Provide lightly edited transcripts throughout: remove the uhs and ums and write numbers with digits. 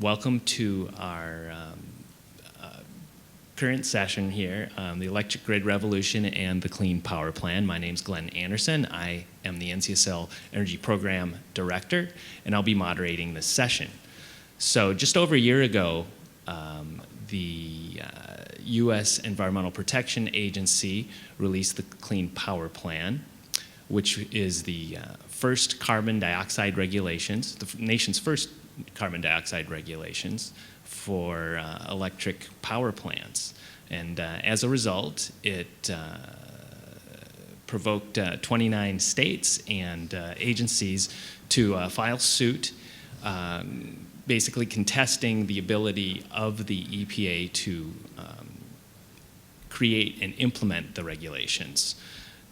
Welcome to our current session here, the Electric Grid Revolution and the Clean Power Plan. My name's Glenn Anderson. I am the NCSL Energy Program Director, and I'll be moderating this session. So just over a year ago, the U.S. Environmental Protection Agency released the Clean Power Plan, which is the first carbon dioxide regulations, the nation's first carbon dioxide regulations for electric power plants. And as a result, it provoked 29 states and agencies to file suit, basically contesting the ability of the EPA to create and implement the regulations.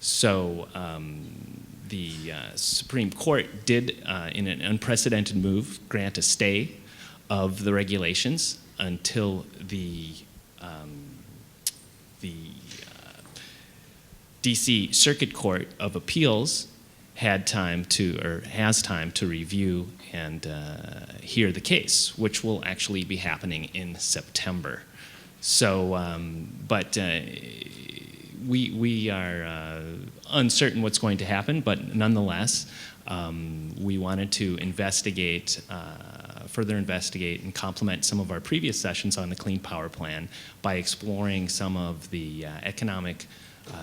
So the Supreme Court did, in an unprecedented move, grant a stay of the regulations until the DC Circuit Court of Appeals had time to, or has time to review and hear the case, which will actually be happening in September. So, we are uncertain what's going to happen, but nonetheless, we wanted to investigate, further investigate and complement some of our previous sessions on the Clean Power Plan by exploring some of the economic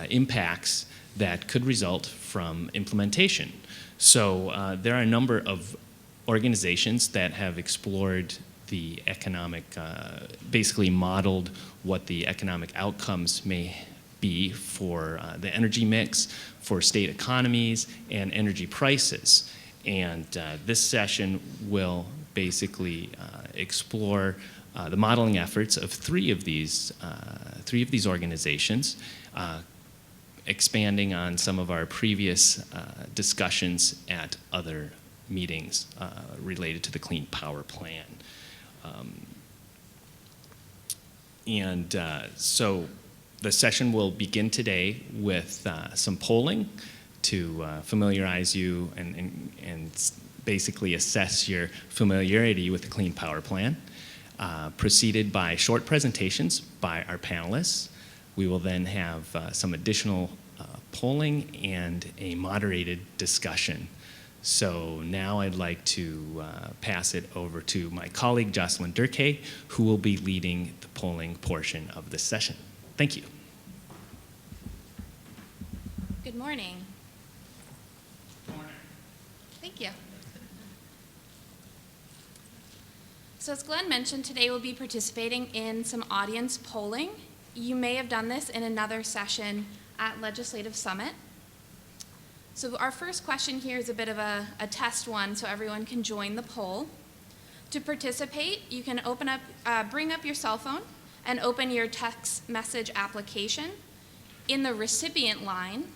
impacts that could result from implementation. So there are a number of organizations that have explored the economic, basically modeled what the economic outcomes may be for the energy mix, for state economies, and energy prices. And this session will basically explore the modeling efforts of three of these organizations, expanding on some of our previous discussions at other meetings related to the Clean Power Plan. So the session will begin today with some polling to familiarize you and basically assess your familiarity with the Clean Power Plan, preceded by short presentations by our panelists. We will then have some additional polling and a moderated discussion. So now I'd like to pass it over to my colleague, Jocelyn Durkay, who will be leading the polling portion of this session. Thank you. Good morning. Good morning. Thank you. So as Glenn mentioned, today we'll be participating in some audience polling. You may have done this in another session at Legislative Summit. So our first question here is a bit of a test one, so everyone can join the poll. To participate, you can bring up your cell phone and open your text message application. In the recipient line,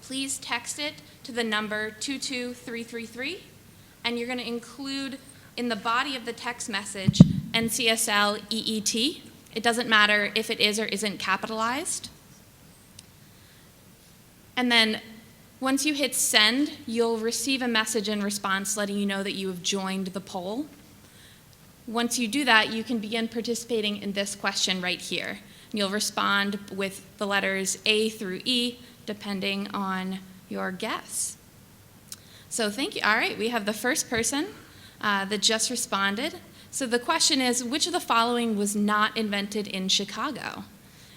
please text it to the number 22333, and you're going to include in the body of the text message NCSL EET. It doesn't matter if it is or isn't capitalized. And then once you hit send, you'll receive a message in response letting you know that you have joined the poll. Once you do that, you can begin participating in this question right here. You'll respond with the letters A through E, depending on your guess. So thank you. All right, we have the first person that just responded. So the question is, which of the following was not invented in Chicago?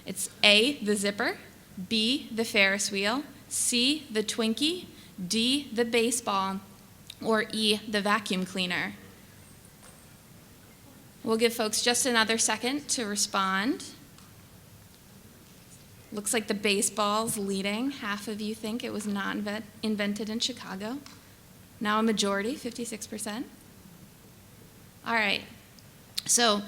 It's A, the zipper, B, the Ferris wheel, C, the Twinkie, D, the baseball, or E, the vacuum cleaner. We'll give folks just another second to respond. Looks like the baseball's leading. Half of you think it was not invented in Chicago. Now a majority, 56%. All right, so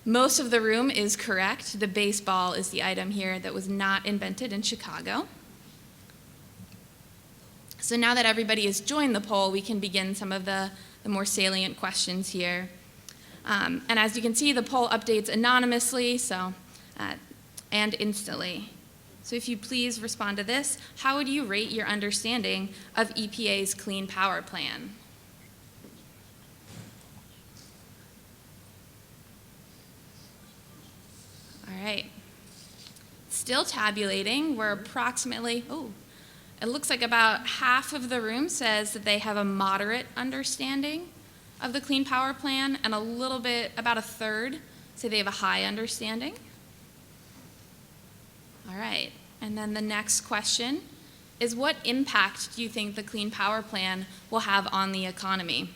most of the room is correct. The baseball is the item here that was not invented in Chicago. So now that everybody has joined the poll, we can begin some of the more salient questions here. And as you can see, the poll updates anonymously and instantly. So if you please respond to this, how would you rate your understanding of EPA's Clean Power Plan? Still tabulating, we're approximately, it looks like about half of the room says that they have a moderate understanding of the Clean Power Plan, and a little bit, about a third, say they have a high understanding. All right, and then the next question is, what impact do you think the Clean Power Plan will have on the economy?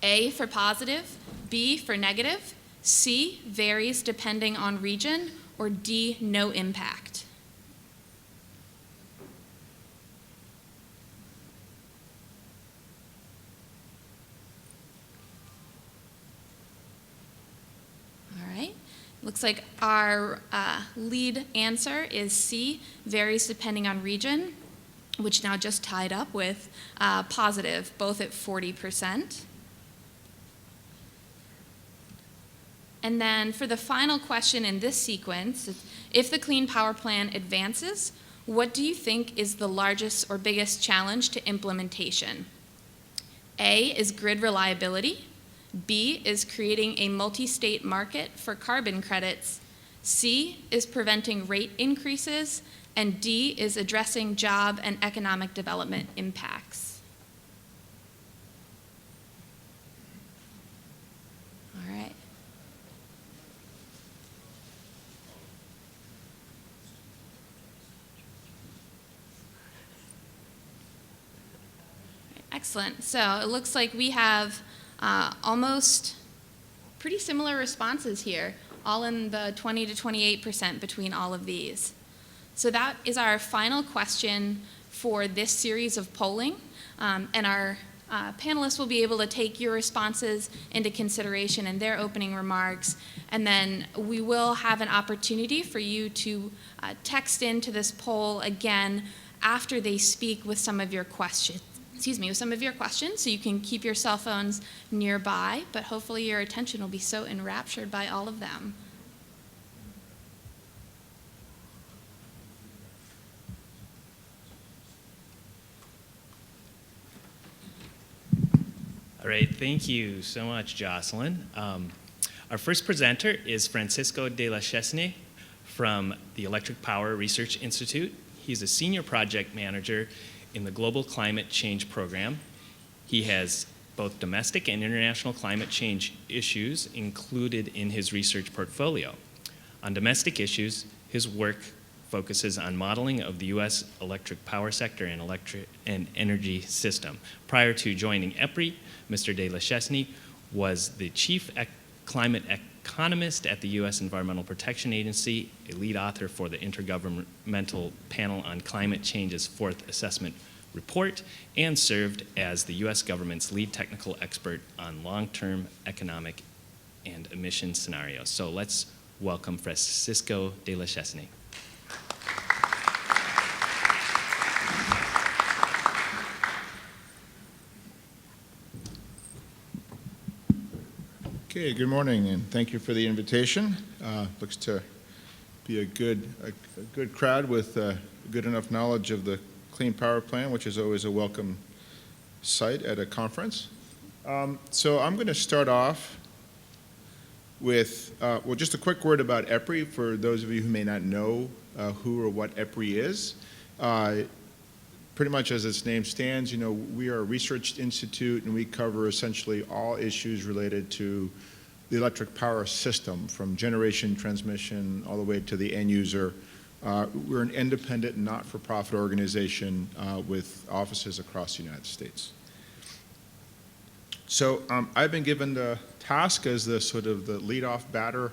A for positive, B for negative, C varies depending on region, or D, no impact? All right, looks like our lead answer is C, varies depending on region, which now just tied up with positive, both at 40%. And then for the final question in this sequence, if the Clean Power Plan advances, what do you think is the largest or biggest challenge to implementation? A is grid reliability, B is creating a multi-state market for carbon credits, C is preventing rate increases, and D is addressing job and economic development impacts. All right. Excellent. So it looks like we have almost pretty similar responses here, all in the 20 to 28% between all of these. So that is our final question for this series of polling, and our panelists will be able to take your responses into consideration in their opening remarks, and then we will have an opportunity for you to text into this poll again after they speak with some of your questions. So you can keep your cell phones nearby, but hopefully your attention will be so enraptured by all of them. All right, thank you so much, Jocelyn. Our first presenter is Francisco de la Chesney from the Electric Power Research Institute. He's a senior project manager in the Global Climate Change Program. He has both domestic and international climate change issues included in his research portfolio. On domestic issues, his work focuses on modeling of the U.S. electric power sector and energy system. Prior to joining EPRI, Mr. de la Chesney was the chief climate economist at the U.S. Environmental Protection Agency, a lead author for the Intergovernmental Panel on Climate Change's fourth assessment report, and served as the U.S. government's lead technical expert on long-term economic and emission scenarios. So let's welcome Francisco de la Chesney. Okay, good morning, and thank you for the invitation. Looks to be a good crowd with good enough knowledge of the Clean Power Plan, which is always a welcome sight at a conference. So I'm going to start off with, well, just a quick word about EPRI for those of you who may not know who or what EPRI is. Pretty much as its name stands, we are a research institute, and we cover essentially all issues related to the electric power system, from generation, transmission, all the way to the end user. We're an independent, not-for-profit organization with offices across the United States. So I've been given the task as the sort of the lead-off batter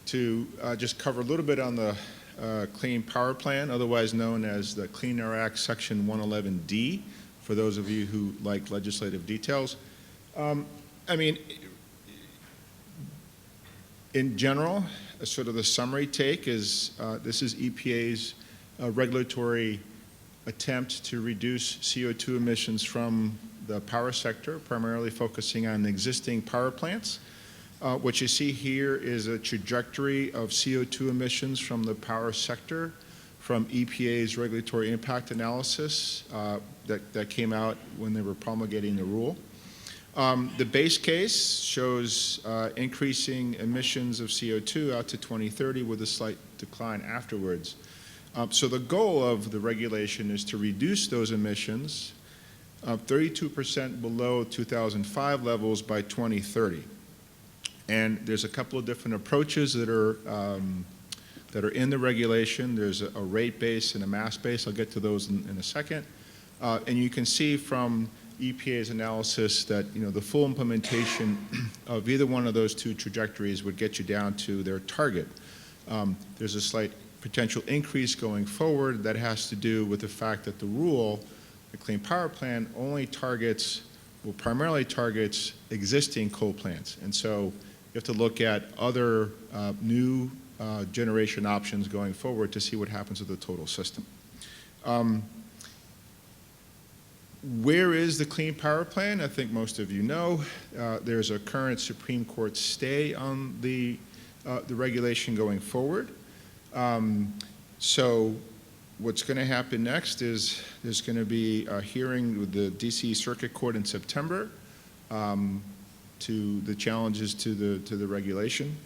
to just cover a little bit on the Clean Power Plan, otherwise known as the Clean Air Act Section 111D, for those of you who like legislative details. I mean, in general, sort of the summary take is this is EPA's regulatory attempt to reduce CO2 emissions from the power sector, primarily focusing on existing power plants. What you see here is a trajectory of CO2 emissions from the power sector from EPA's regulatory impact analysis that came out when they were promulgating the rule. The base case shows increasing emissions of CO2 out to 2030 with a slight decline afterwards. So the goal of the regulation is to reduce those emissions 32% below 2005 levels by 2030. And there's a couple of different approaches that are in the regulation. There's a rate base and a mass base. I'll get to those in a second. And you can see from EPA's analysis that the full implementation of either one of those two trajectories would get you down to their target. There's a slight potential increase going forward that has to do with the fact that the rule, the Clean Power Plan, primarily targets existing coal plants. And so you have to look at other new generation options going forward to see what happens with the total system. Where is the Clean Power Plan? I think most of you know. There's a current Supreme Court stay on the regulation going forward. So what's going to happen next is there's going to be a hearing with the DC Circuit Court in September to the challenges to the regulation.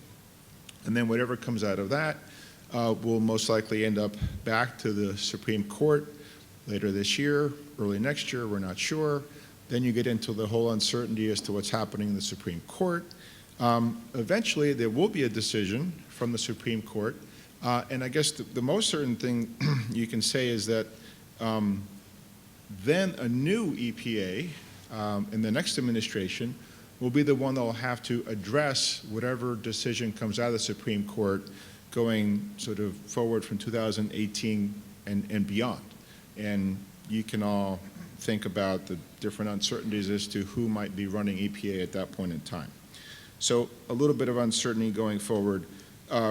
And then whatever comes out of that will most likely end up back to the Supreme Court later this year, early next year, we're not sure. Then you get into the whole uncertainty as to what's happening in the Supreme Court. Eventually, there will be a decision from the Supreme Court. And I guess the most certain thing you can say is that then a new EPA in the next administration will be the one that will have to address whatever decision comes out of the Supreme Court going sort of forward from 2018 and beyond. And you can all think about the different uncertainties as to who might be running EPA at that point in time. So a little bit of uncertainty going forward,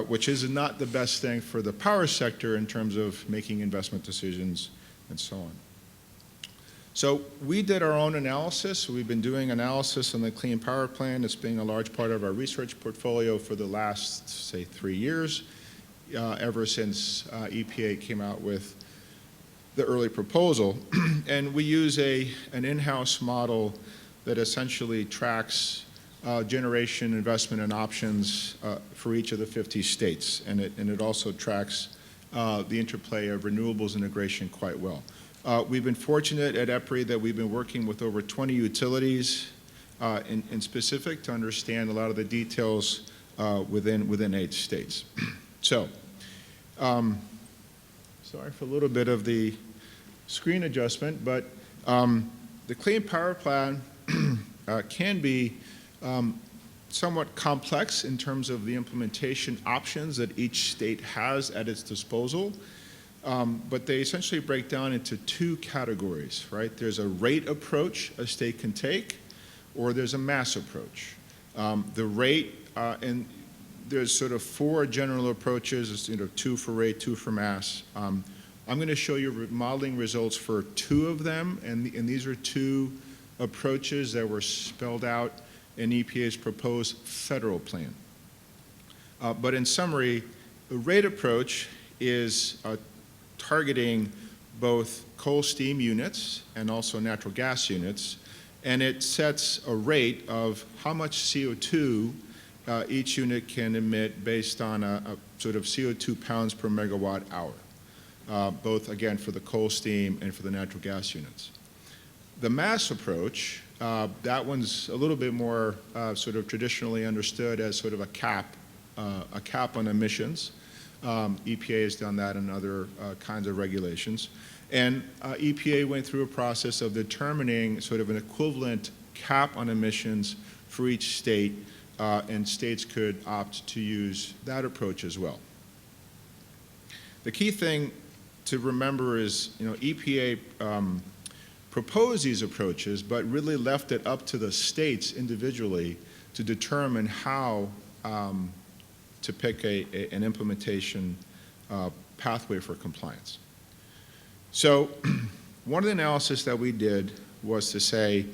which is not the best thing for the power sector in terms of making investment decisions and so on. So we did our own analysis. We've been doing analysis on the Clean Power Plan. It's been a large part of our research portfolio for the last, say, 3 years, ever since EPA came out with the early proposal. And we use an in-house model that essentially tracks generation, investment, and options for each of the 50 states. And it also tracks the interplay of renewables integration quite well. We've been fortunate at EPRI that we've been working with over 20 utilities in specific to understand a lot of the details within 8 states. So, sorry for a little bit of the screen adjustment, but the Clean Power Plan can be somewhat complex in terms of the implementation options that each state has at its disposal. But they essentially break down into 2 categories, right? There's a rate approach a state can take, or there's a mass approach. The rate, and there's sort of 4 general approaches, 2 for rate, 2 for mass. I'm going to show you modeling results for 2 of them, and these are 2 approaches that were spelled out in EPA's proposed federal plan. But in summary, the rate approach is targeting both coal steam units and also natural gas units, and it sets a rate of how much CO2 each unit can emit based on a sort of CO2 pounds per megawatt hour, both, again, for the coal steam and for the natural gas units. The mass approach, that one's a little bit more sort of traditionally understood as sort of a cap on emissions. EPA has done that in other kinds of regulations. And EPA went through a process of determining sort of an equivalent cap on emissions for each state, and states could opt to use that approach as well. The key thing to remember is, EPA proposed these approaches, but really left it up to the states individually to determine how to pick an implementation pathway for compliance. So one of the analysis that we did was to say,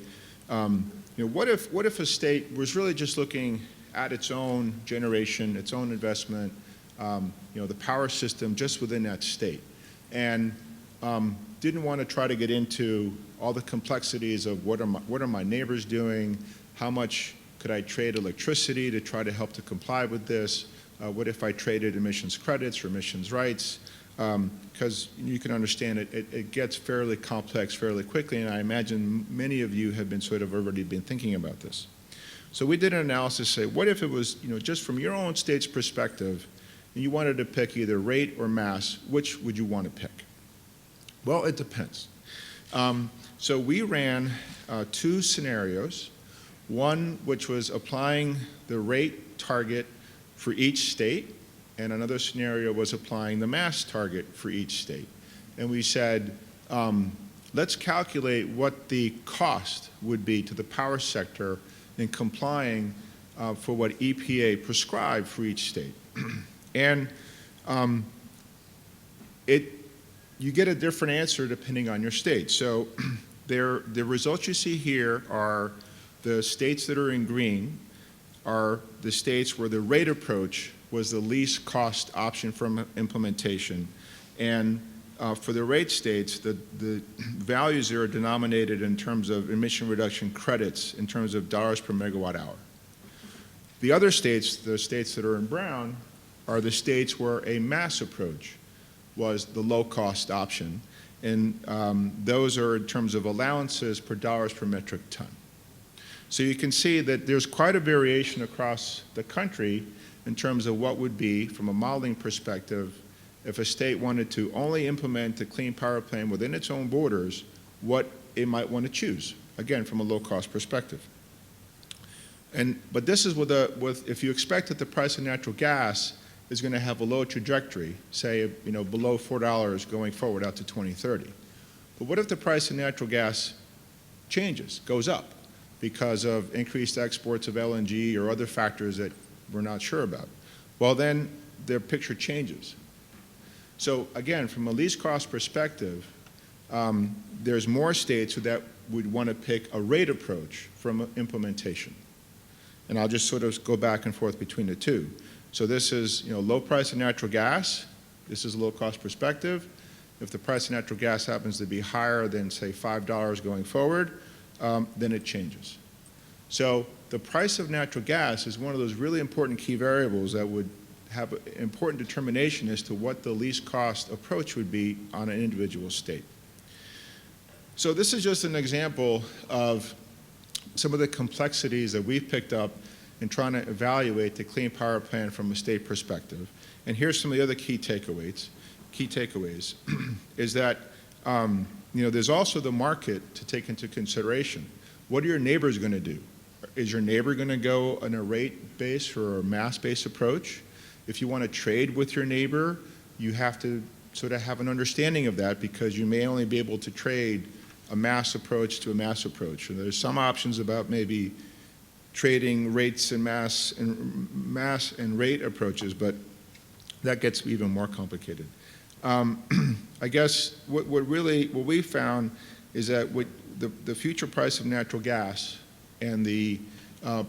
what if a state was really just looking at its own generation, its own investment, the power system just within that state, and didn't want to try to get into all the complexities of what are my neighbors doing, how much could I trade electricity to try to help to comply with this, what if I traded emissions credits or emissions rights, because you can understand it gets fairly complex fairly quickly, and I imagine many of you have been sort of already been thinking about this. So we did an analysis, say, what if it was, just from your own state's perspective, and you wanted to pick either rate or mass, which would you want to pick? Well, it depends. So we ran 2 scenarios, one which was applying the rate target for each state, and another scenario was applying the mass target for each state. And we said, let's calculate what the cost would be to the power sector in complying for what EPA prescribed for each state. And you get a different answer depending on your state. So the results you see here are the states that are in green are the states where the rate approach was the least cost option for implementation. And for the rate states, the values there are denominated in terms of emission reduction credits, in terms of dollars per megawatt hour. The other states, the states that are in brown, are the states where a mass approach was the low-cost option, and those are in terms of allowances per dollars per metric ton. So you can see that there's quite a variation across the country in terms of what would be, from a modeling perspective, if a state wanted to only implement the Clean Power Plan within its own borders, what it might want to choose, again, from a low-cost perspective. But this is if you expect that the price of natural gas is going to have a low trajectory, say, below $4 going forward out to 2030. But what if the price of natural gas changes, goes up, because of increased exports of LNG or other factors that we're not sure about? Well, then their picture changes. So again, from a least cost perspective, there's more states that would want to pick a rate approach from implementation. And I'll just sort of go back and forth between the two. So this is low price of natural gas. This is a low cost perspective. If the price of natural gas happens to be higher than, say, $5 going forward, then it changes. So the price of natural gas is one of those really important key variables that would have an important determination as to what the least cost approach would be on an individual state. So this is just an example of some of the complexities that we've picked up in trying to evaluate the Clean Power Plan from a state perspective. And here's some of the other key takeaways. Is that there's also the market to take into consideration. What are your neighbors going to do? Is your neighbor going to go on a rate-based or a mass-based approach? If you want to trade with your neighbor, you have to sort of have an understanding of that, because you may only be able to trade a mass approach to a mass approach. And there's some options about maybe trading rates and mass and rate approaches, but that gets even more complicated. I guess what we found is that the future price of natural gas and the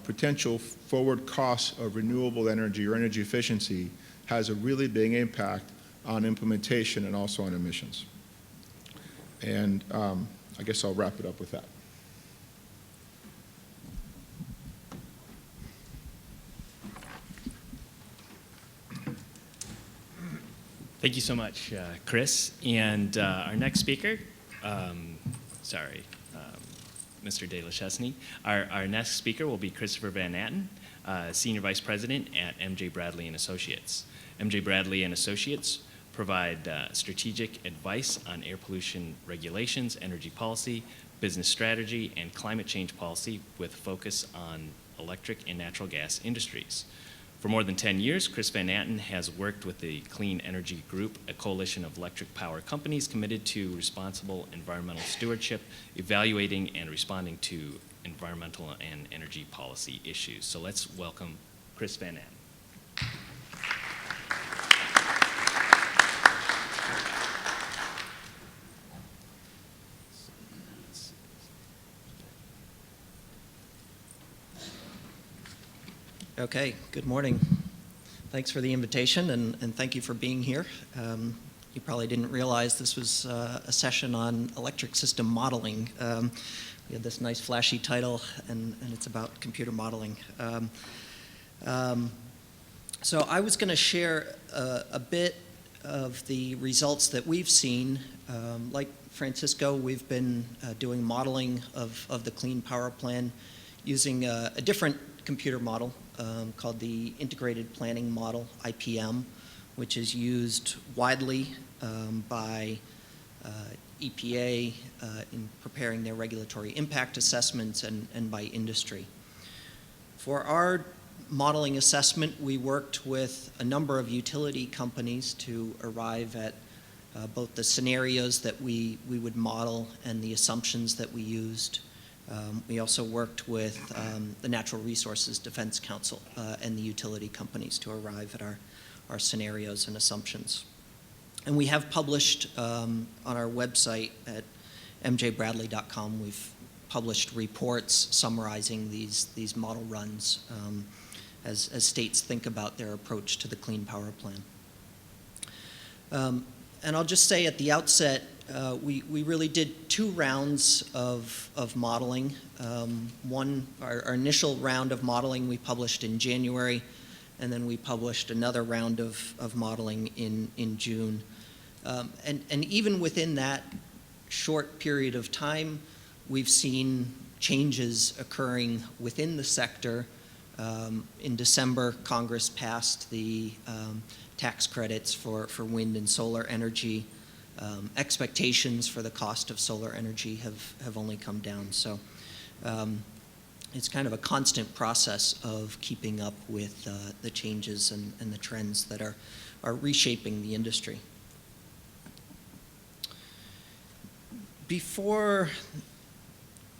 potential forward costs of renewable energy or energy efficiency has a really big impact on implementation and also on emissions. And I guess I'll wrap it up with that. Thank you so much, Chris. And our next speaker, Mr. De La Chesney. Our next speaker will be Christopher Van Natten, Senior Vice President at MJ Bradley & Associates. MJ Bradley & Associates provide strategic advice on air pollution regulations, energy policy, business strategy, and climate change policy with focus on electric and natural gas industries. For more than 10 years, Chris Van Natten has worked with the Clean Energy Group, a coalition of electric power companies committed to responsible environmental stewardship, evaluating and responding to environmental and energy policy issues. So let's welcome Chris Van Natten. Okay, good morning. Thanks for the invitation, and thank you for being here. you probably didn't realize this was a session on electric system modeling. We had this nice flashy title, and it's about computer modeling. So I was going to share a bit of the results that we've seen. Like Francisco, we've been doing modeling of the Clean Power Plan using a different computer model called the Integrated Planning Model, IPM, which is used widely by EPA in preparing their regulatory impact assessments and by industry. For our modeling assessment, we worked with a number of utility companies to arrive at both the scenarios that we would model and the assumptions that we used. We also worked with the Natural Resources Defense Council and the utility companies to arrive at our scenarios and assumptions. And we have published on our website at mjbradley.com, we've published reports summarizing these model runs as states think about their approach to the Clean Power Plan. And I'll just say at the outset, we really did 2 rounds of modeling. Our initial round of modeling we published in January, and then we published another round of modeling in June. And even within that short period of time, we've seen changes occurring within the sector. In December, Congress passed the tax credits for wind and solar energy. Expectations for the cost of solar energy have only come down. So it's kind of a constant process of keeping up with the changes and the trends that are reshaping the industry. Before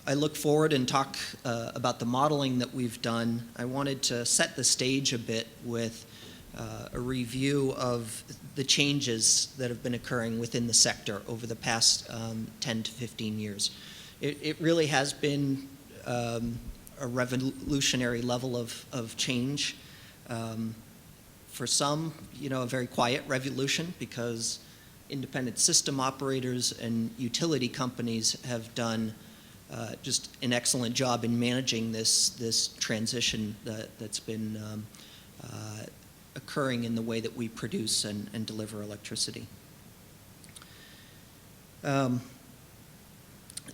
I look forward and talk about the modeling that we've done, I wanted to set the stage a bit with a review of the changes that have been occurring within the sector over the past 10 to 15 years. It really has been a revolutionary level of change. For some, a very quiet revolution, because independent system operators and utility companies have done just an excellent job in managing this transition that's been occurring in the way that we produce and deliver electricity.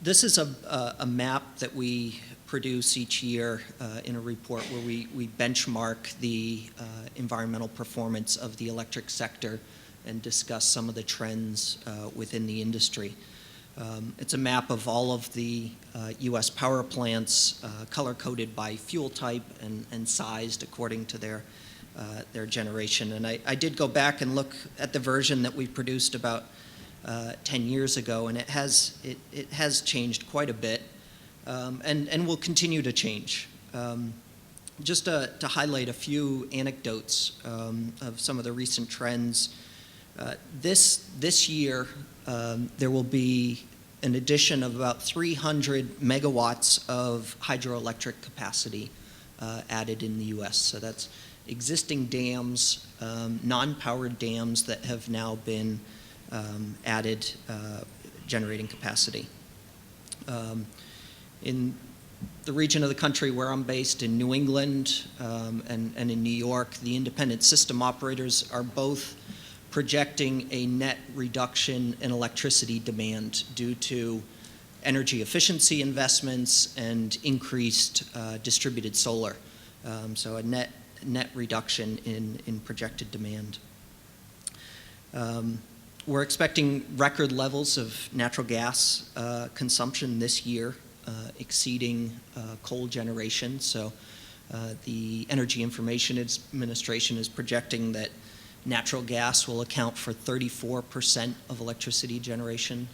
This is a map that we produce each year in a report where we benchmark the environmental performance of the electric sector and discuss some of the trends within the industry. It's a map of all of the U.S. power plants, color-coded by fuel type and sized according to their generation. And I did go back and look at the version that we produced about 10 years ago, and it has changed quite a bit, and will continue to change. Just to highlight a few anecdotes of some of the recent trends. This year, there will be an addition of about 300 megawatts of hydroelectric capacity added in the U.S. So that's existing dams, non-powered dams that have now been added generating capacity. In the region of the country where I'm based, in New England and in New York, the independent system operators are both projecting a net reduction in electricity demand due to energy efficiency investments and increased distributed solar. So a net reduction in projected demand. We're expecting record levels of natural gas consumption this year, exceeding coal generation. So the Energy Information Administration is projecting that natural gas will account for 34% of electricity generation,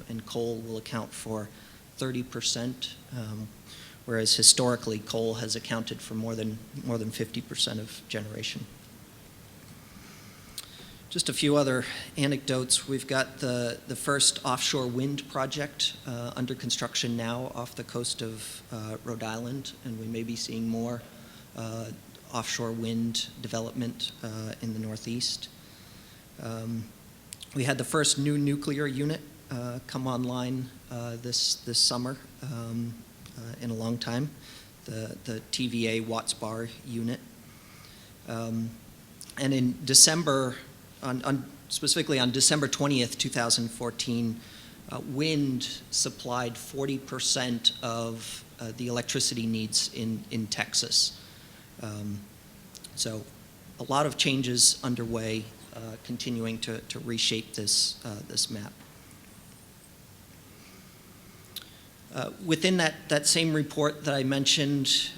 and coal will account for 30%, whereas historically coal has accounted for more than 50% of generation. Just a few other anecdotes. We've got the first offshore wind project under construction now off the coast of Rhode Island, and we may be seeing more offshore wind development in the Northeast. We had the first new nuclear unit come online this summer in a long time, the TVA Watts Bar unit. And in December, specifically on December 20th, 2014, wind supplied 40% of the electricity needs in Texas. So a lot of changes underway, continuing to reshape this map. Within that same report that I mentioned,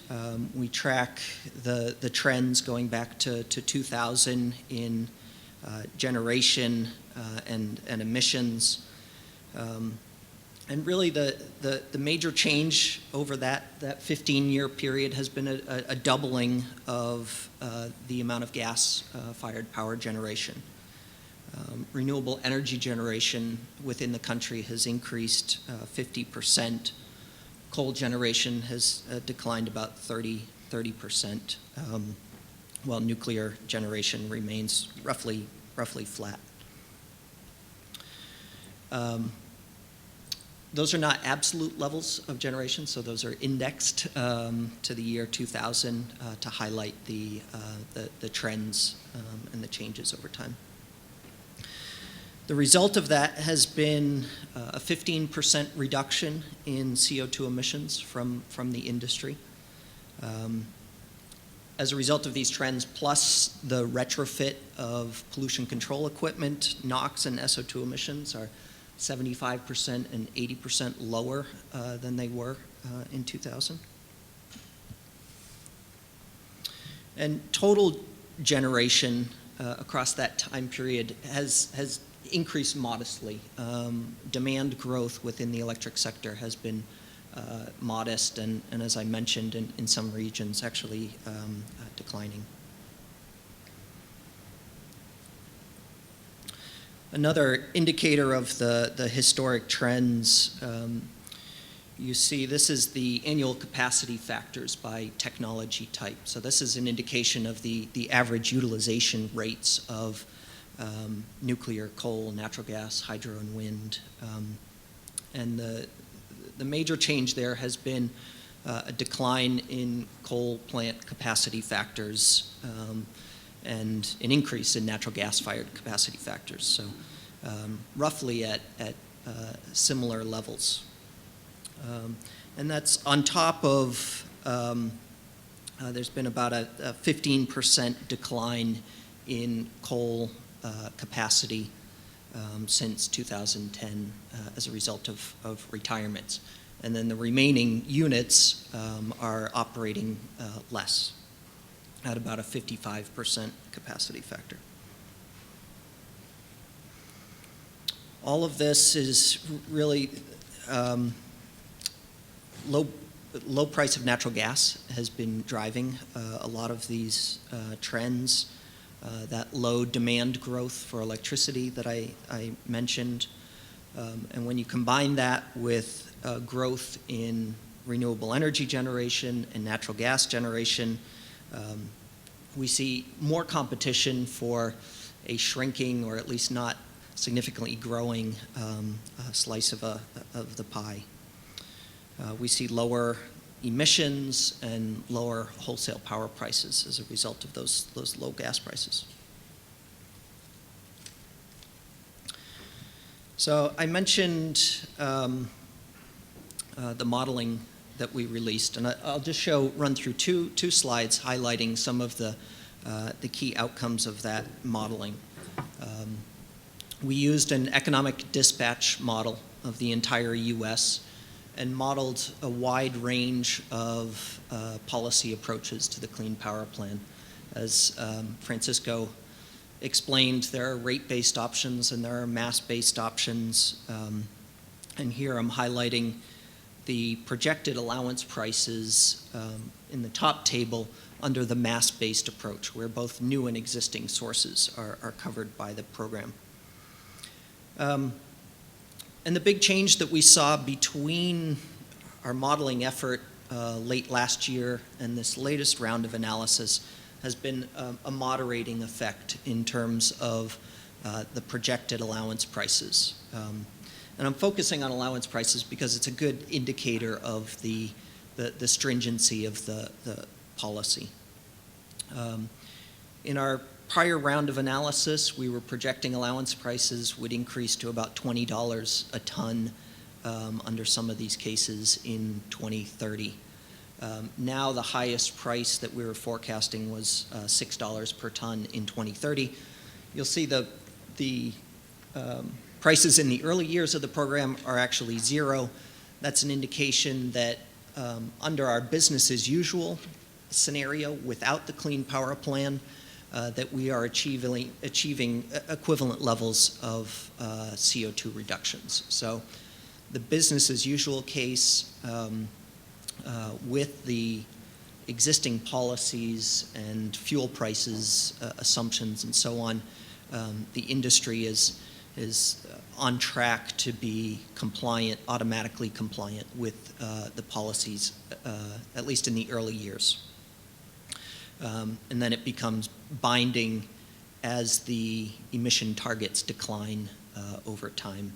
we track the trends going back to 2000 in generation and emissions. And really the major change over that 15-year period has been a doubling of the amount of gas-fired power generation. Renewable energy generation within the country has increased 50%. Coal generation has declined about 30%, while nuclear generation remains roughly flat. Those are not absolute levels of generation, so those are indexed to the year 2000 to highlight the trends and the changes over time. The result of that has been a 15% reduction in CO2 emissions from the industry. As a result of these trends, plus the retrofit of pollution control equipment, NOx and SO2 emissions are 75% and 80% lower than they were in 2000. And total generation across that time period has increased modestly. Demand growth within the electric sector has been modest and as I mentioned, in some regions actually declining. Another indicator of the historic trends, you see this is the annual capacity factors by technology type. So this is an indication of the average utilization rates of nuclear, coal, natural gas, hydro, and wind. And the major change there has been a decline in coal plant capacity factors and an increase in natural gas-fired capacity factors. So roughly at similar levels. And that's on top of, there's been about a 15% decline in coal capacity since 2010 as a result of retirements. And then the remaining units are operating less at about a 55% capacity factor. All of this is really low price of natural gas has been driving a lot of these trends. That low demand growth for electricity that I mentioned. And when you combine that with growth in renewable energy generation and natural gas generation, we see more competition for a shrinking or at least not significantly growing slice of the pie. We see lower emissions and lower wholesale power prices as a result of those low gas prices. So I mentioned the modeling that we released, and I'll just run through two slides highlighting some of the key outcomes of that modeling. We used an economic dispatch model of the entire U.S. and modeled a wide range of policy approaches to the Clean Power Plan. As Francisco explained, there are rate-based options and there are mass-based options. And here I'm highlighting the projected allowance prices in the top table under the mass-based approach, where both new and existing sources are covered by the program. And the big change that we saw between our modeling effort late last year and this latest round of analysis has been a moderating effect in terms of the projected allowance prices. And I'm focusing on allowance prices because it's a good indicator of the stringency of the policy. In our prior round of analysis, we were projecting allowance prices would increase to about $20 a ton under some of these cases in 2030. Now the highest price that we were forecasting was $6 per ton in 2030. You'll see the prices in the early years of the program are actually zero. That's an indication that under our business as usual scenario without the Clean Power Plan, that we are achieving equivalent levels of CO2 reductions. So the business as usual case with the existing policies and fuel prices assumptions and so on, the industry is on track to be compliant, automatically compliant with the policies, at least in the early years. And then it becomes binding as the emission targets decline over time.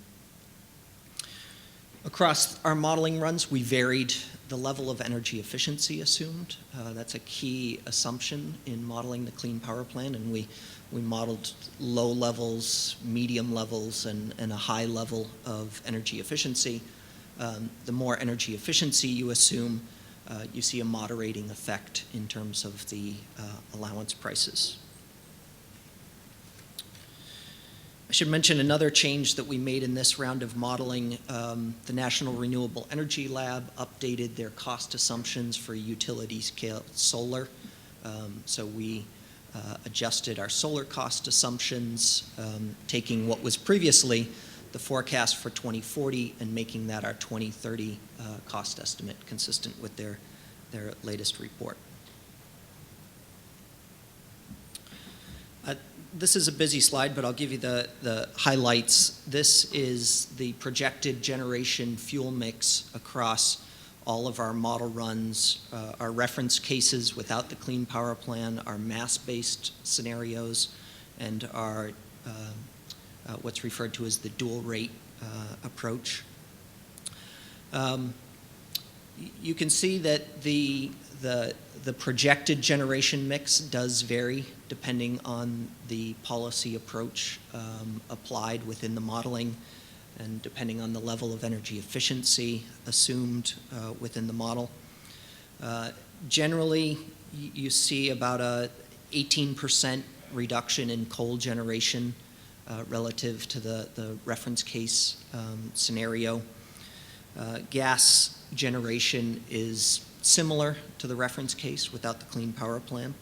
Across our modeling runs, we varied the level of energy efficiency assumed. That's a key assumption in modeling the Clean Power Plan, and we modeled low levels, medium levels, and a high level of energy efficiency. The more energy efficiency you assume, you see a moderating effect in terms of the allowance prices. I should mention another change that we made in this round of modeling. The National Renewable Energy Lab updated their cost assumptions for utility scale solar. So we adjusted our solar cost assumptions, taking what was previously the forecast for 2040 and making that our 2030 cost estimate consistent with their latest report. This is a busy slide, but I'll give you the highlights. This is the projected generation fuel mix across all of our model runs, our reference cases without the Clean Power Plan, our mass-based scenarios, and our what's referred to as the dual rate approach. You can see that the projected generation mix does vary depending on the policy approach applied within the modeling and depending on the level of energy efficiency assumed within the model. Generally, you see about a 18% reduction in coal generation relative to the reference case scenario. Gas generation is similar to the reference case without the Clean Power Plan.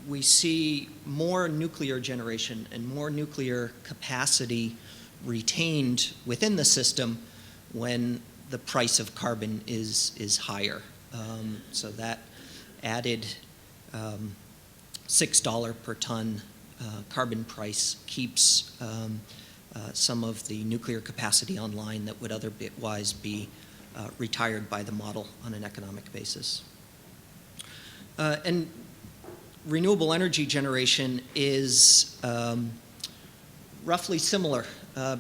We see more nuclear generation and more nuclear capacity retained within the system when the price of carbon is higher. So that added $6 per ton carbon price keeps some of the nuclear capacity online that would otherwise be retired by the model on an economic basis. And renewable energy generation is roughly similar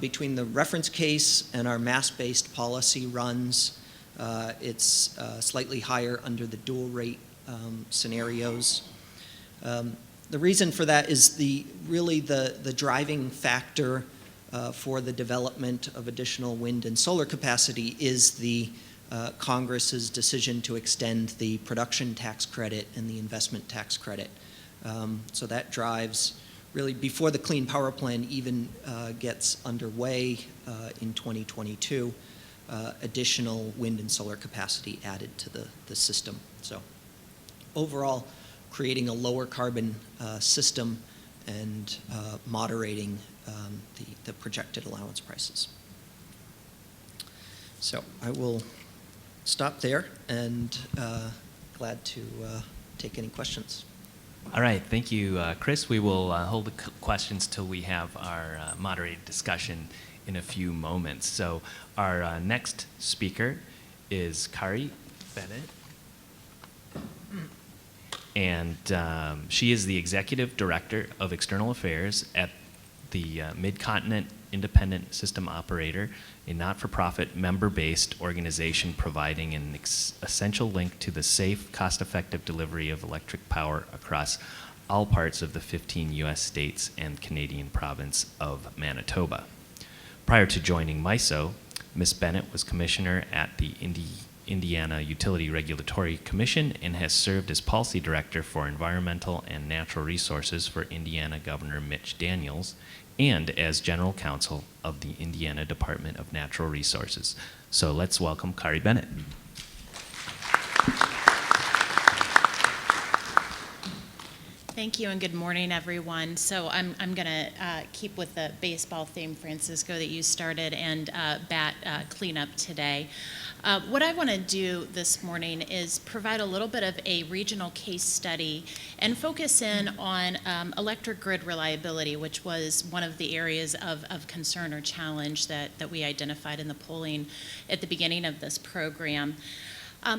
between the reference case and our mass-based policy runs. It's slightly higher under the dual rate scenarios. The reason for that is really the driving factor for the development of additional wind and solar capacity is the Congress's decision to extend the production tax credit and the investment tax credit. So that drives, really before the Clean Power Plan even gets underway in 2022, additional wind and solar capacity added to the system. So overall, creating a lower carbon system and moderating the projected allowance prices. So I will stop there and glad to take any questions. All right, thank you, Chris. We will hold the questions till we have our moderated discussion in a few moments. So our next speaker is Kari Bennett. And she is the Executive Director of External Affairs at the Mid-Continent Independent System Operator, a not-for-profit, member-based organization providing an essential link to the safe, cost-effective delivery of electric power across all parts of the 15 U.S. states and Canadian province of Manitoba. Prior to joining MISO, Ms. Bennett was commissioner at the Indiana Utility Regulatory Commission and has served as policy director for environmental and natural resources for Indiana Governor Mitch Daniels and as general counsel of the Indiana Department of Natural Resources. So let's welcome Kari Bennett. Thank you and good morning, everyone. So I'm going to keep with the baseball theme, Francisco, that you started and bat cleanup today. What I want to do this morning is provide a little bit of a regional case study and focus in on electric grid reliability, which was one of the areas of concern or challenge that we identified in the polling at the beginning of this program.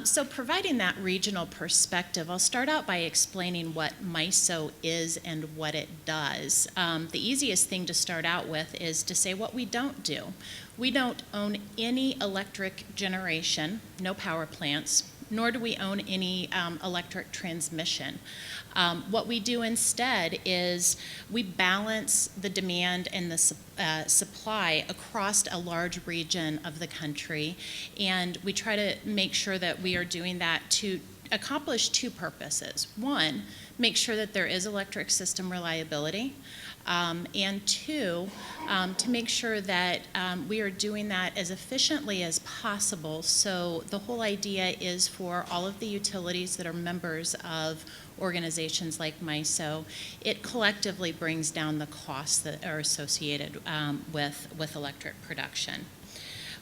So providing that regional perspective, I'll start out by explaining what MISO is and what it does. The easiest thing to start out with is to say what we don't do. We don't own any electric generation, no power plants, nor do we own any electric transmission. What we do instead is we balance the demand and the supply across a large region of the country, and we try to make sure that we are doing that to accomplish two purposes. One, make sure that there is electric system reliability, and two, to make sure that we are doing that as efficiently as possible. So the whole idea is for all of the utilities that are members of organizations like MISO, it collectively brings down the costs that are associated with electric production.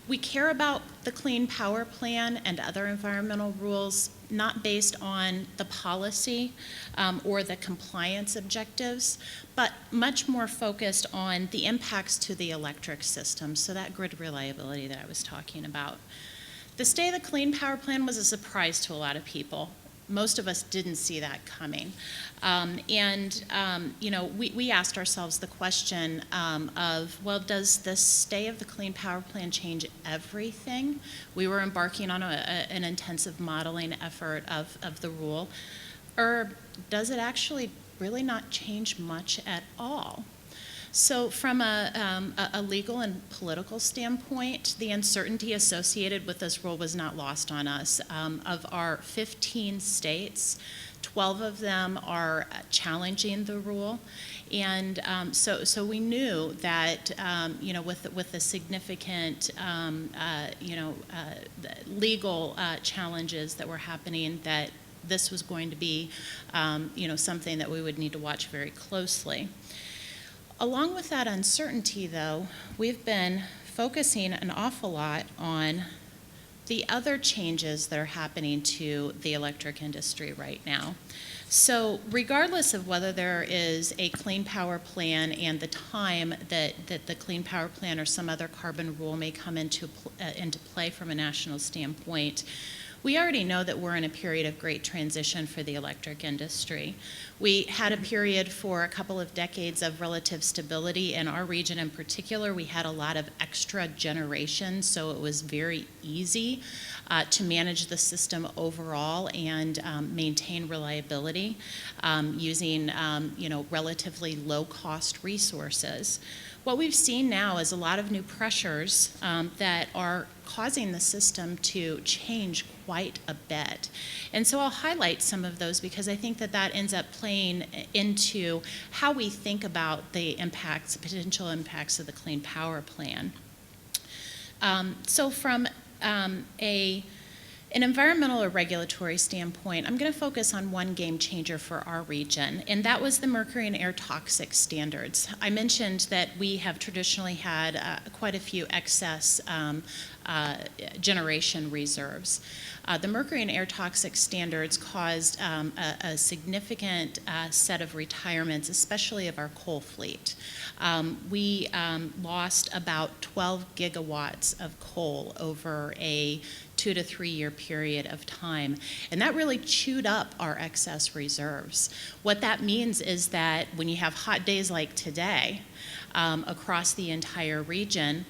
We care about the Clean Power Plan and other environmental rules not based on the policy or the compliance objectives, but much more focused on the impacts to the electric system, so that grid reliability that I was talking about. The stay of the Clean Power Plan was a surprise to a lot of people. Most of us didn't see that coming. We asked ourselves the question of, well, does the stay of the Clean Power Plan change everything? We were embarking on an intensive modeling effort of the rule. Or does it actually really not change much at all? So from a legal and political standpoint, the uncertainty associated with this rule was not lost on us. Of our 15 states, 12 of them are challenging the rule. And so we knew that, with the significant, legal challenges that were happening, that this was going to be, something that we would need to watch very closely. Along with that uncertainty, though, we've been focusing an awful lot on the other changes that are happening to the electric industry right now. So regardless of whether there is a Clean Power Plan and the time that the Clean Power Plan or some other carbon rule may come into play from a national standpoint, we already know that we're in a period of great transition for the electric industry. We had a period for a couple of decades of relative stability. In our region in particular, we had a lot of extra generation, so it was very easy to manage the system overall and maintain reliability using relatively low-cost resources. What we've seen now is a lot of new pressures that are causing the system to change quite a bit. And so I'll highlight some of those because I think that ends up playing into how we think about the impacts, potential impacts of the Clean Power Plan. So from an environmental or regulatory standpoint, I'm going to focus on one game changer for our region, and that was the mercury and air toxic standards. I mentioned that we have traditionally had quite a few excess generation reserves. The mercury and air toxic standards caused a significant set of retirements, especially of our coal fleet. We lost about 12 gigawatts of coal over a 2 to 3 year period of time. And that really chewed up our excess reserves. What that means is that when you have hot days like today, across the entire region,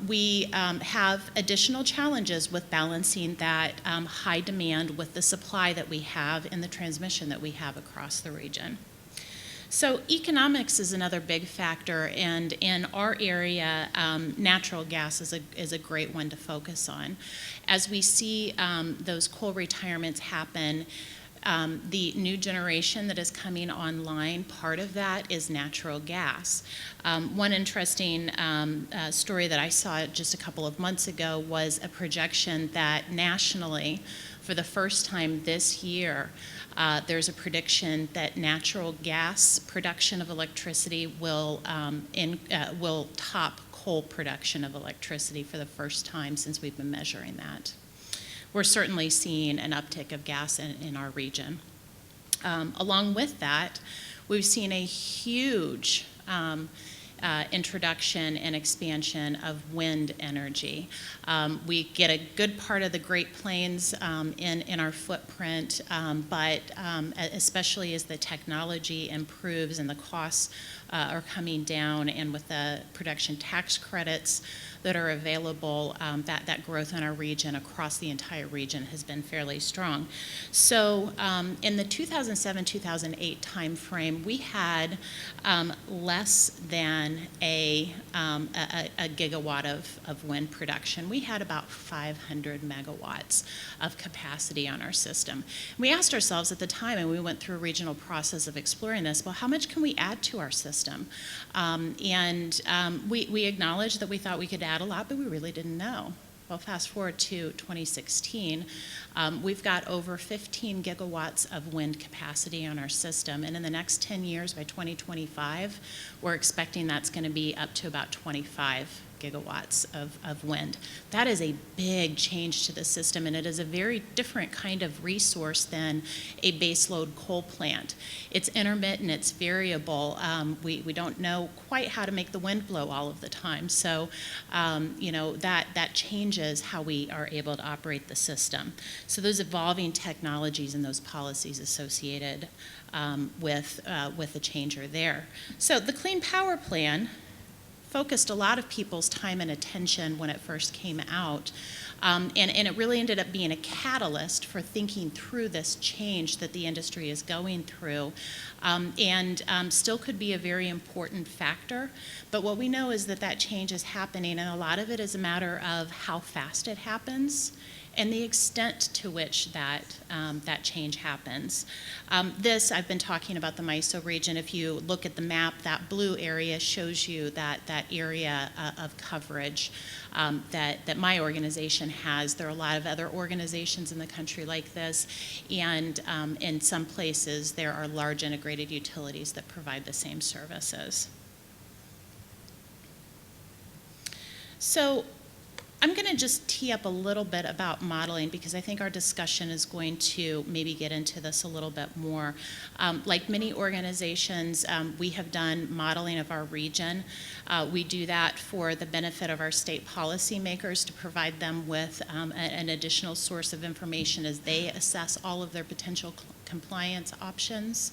we have additional challenges with balancing that high demand with the supply that we have and the transmission that we have across the region. So economics is another big factor, and in our area, natural gas is a great one to focus on. As we see those coal retirements happen, the new generation that is coming online, part of that is natural gas. One interesting story that I saw just a couple of months ago was a projection that nationally, for the first time this year, there's a prediction that natural gas production of electricity will top coal production of electricity for the first time since we've been measuring that. We're certainly seeing an uptick of gas in our region. Along with that, we've seen a huge introduction and expansion of wind energy. We get a good part of the Great Plains in our footprint, but especially as the technology improves and the costs are coming down, and with the production tax credits that are available, that growth in our region across the entire region has been fairly strong. So in the 2007-2008 timeframe, we had less than a gigawatt of wind production. We had about 500 megawatts of capacity on our system. We asked ourselves at the time, and we went through a regional process of exploring this, well, how much can we add to our system? We acknowledged that we thought we could add a lot, but we really didn't know. Well, fast forward to 2016, we've got over 15 gigawatts of wind capacity on our system, and in the next 10 years, by 2025, we're expecting that's going to be up to about 25 gigawatts of wind. That is a big change to the system, and it is a very different kind of resource than a baseload coal plant. It's intermittent, it's variable. We don't know quite how to make the wind blow all of the time, so that changes how we are able to operate the system. So those evolving technologies and those policies associated with the change are there. So the Clean Power Plan focused a lot of people's time and attention when it first came out. And it really ended up being a catalyst for thinking through this change that the industry is going through, and still could be a very important factor. But what we know is that change is happening, and a lot of it is a matter of how fast it happens and the extent to which that change happens. I've been talking about the MISO region. If you look at the map, that blue area shows you that area of coverage that my organization has. There are a lot of other organizations in the country like this, and in some places there are large integrated utilities that provide the same services. So I'm going to just tee up a little bit about modeling, because I think our discussion is going to maybe get into this a little bit more. Like many organizations, we have done modeling of our region. We do that for the benefit of our state policymakers, to provide them with an additional source of information as they assess all of their potential compliance options.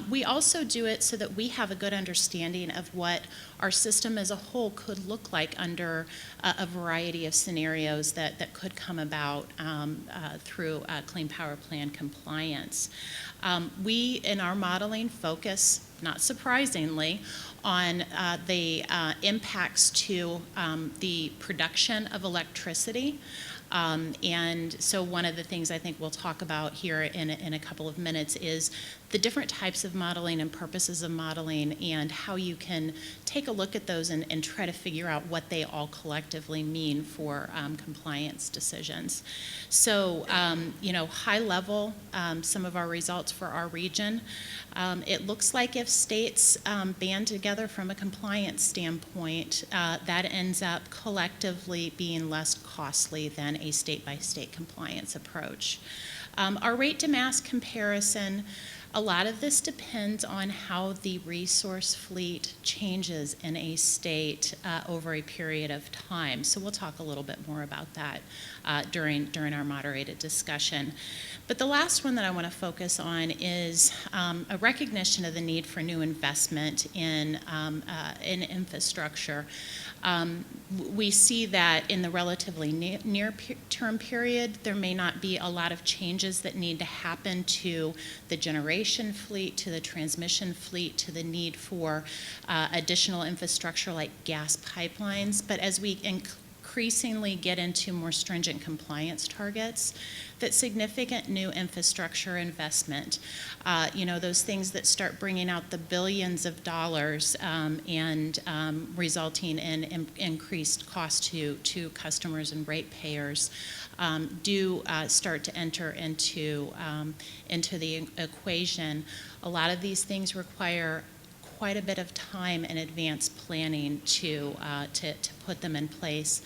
We also do it so that we have a good understanding of what our system as a whole could look like under a variety of scenarios that could come about through Clean Power Plan compliance. We, in our modeling, focus, not surprisingly, on the impacts to the production of electricity. And so one of the things I think we'll talk about here in a couple of minutes is the different types of modeling and purposes of modeling, and how you can take a look at those and try to figure out what they all collectively mean for compliance decisions. So, high level, some of our results for our region. It looks like if states band together from a compliance standpoint, that ends up collectively being less costly than a state-by-state compliance approach. Our rate to mass comparison, A lot of this depends on how the resource fleet changes in a state over a period of time. So we'll talk a little bit more about that during our moderated discussion. But the last one that I want to focus on is a recognition of the need for new investment in infrastructure. We see that in the relatively near-term period, there may not be a lot of changes that need to happen to the generation fleet, to the transmission fleet, to the need for additional infrastructure like gas pipelines. But as we increasingly get into more stringent compliance targets, that significant new infrastructure investment, those things that start bringing out the billions of dollars and resulting in increased cost to customers and ratepayers, do start to enter into the equation. A lot of these things require quite a bit of time and advanced planning to put them in place.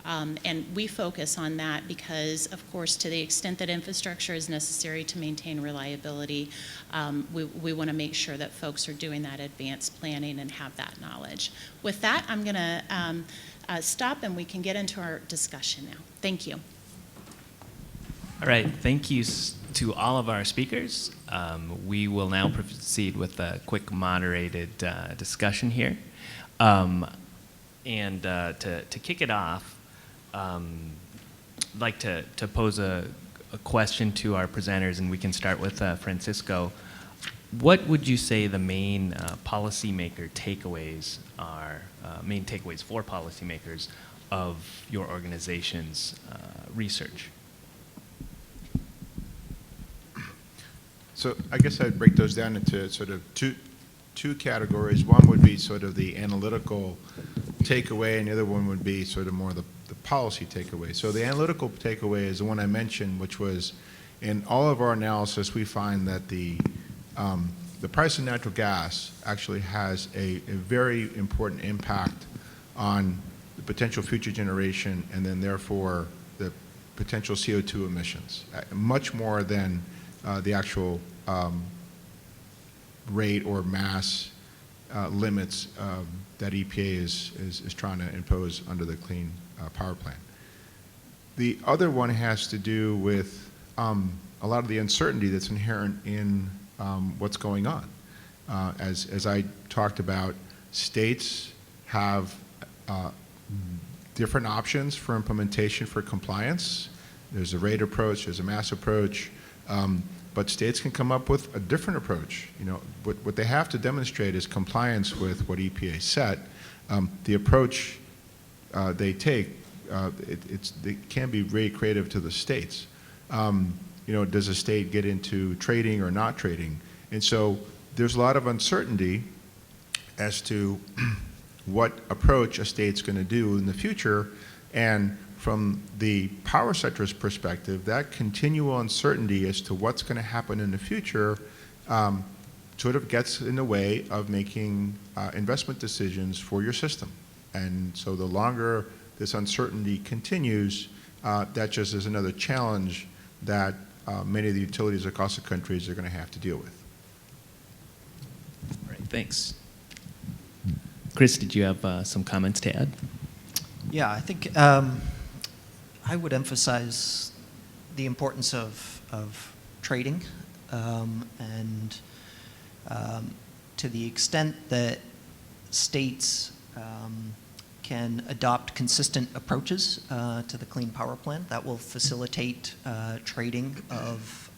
And we focus on that because, of course, to the extent that infrastructure is necessary to maintain reliability, we want to make sure that folks are doing that advanced planning and have that knowledge. With that, I'm going to stop and we can get into our discussion now. Thank you. All right, thank you to all of our speakers. We will now proceed with a quick moderated discussion here. And to kick it off, I'd like to pose a question to our presenters, and we can start with Francisco. What would you say the main policymaker takeaways are, main takeaways for policymakers of your organization's research? So I guess I'd break those down into sort of two categories. One would be sort of the analytical takeaway, and the other one would be sort of more the policy takeaway. So the analytical takeaway is the one I mentioned, which was in all of our analysis, we find that the price of natural gas actually has a very important impact on the potential future generation and then therefore the potential CO2 emissions, much more than the actual rate or mass limits that EPA is trying to impose under the Clean Power Plan. The other one has to do with a lot of the uncertainty that's inherent in what's going on. As I talked about, states have different options for implementation for compliance. There's a rate approach, there's a mass approach. But states can come up with a different approach. What they have to demonstrate is compliance with what EPA set. The approach they take, it can be very creative to the states. Does a state get into trading or not trading? And so there's a lot of uncertainty as to what approach a state's going to do in the future. And from the power sector's perspective, that continual uncertainty as to what's going to happen in the future sort of gets in the way of making investment decisions for your system. And so the longer this uncertainty continues, that just is another challenge that many of the utilities across the country are going to have to deal with. All right, thanks. Chris, did you have some comments to add? Yeah, I think I would emphasize the importance of trading and to the extent that states can adopt consistent approaches to the Clean Power Plan, that will facilitate trading of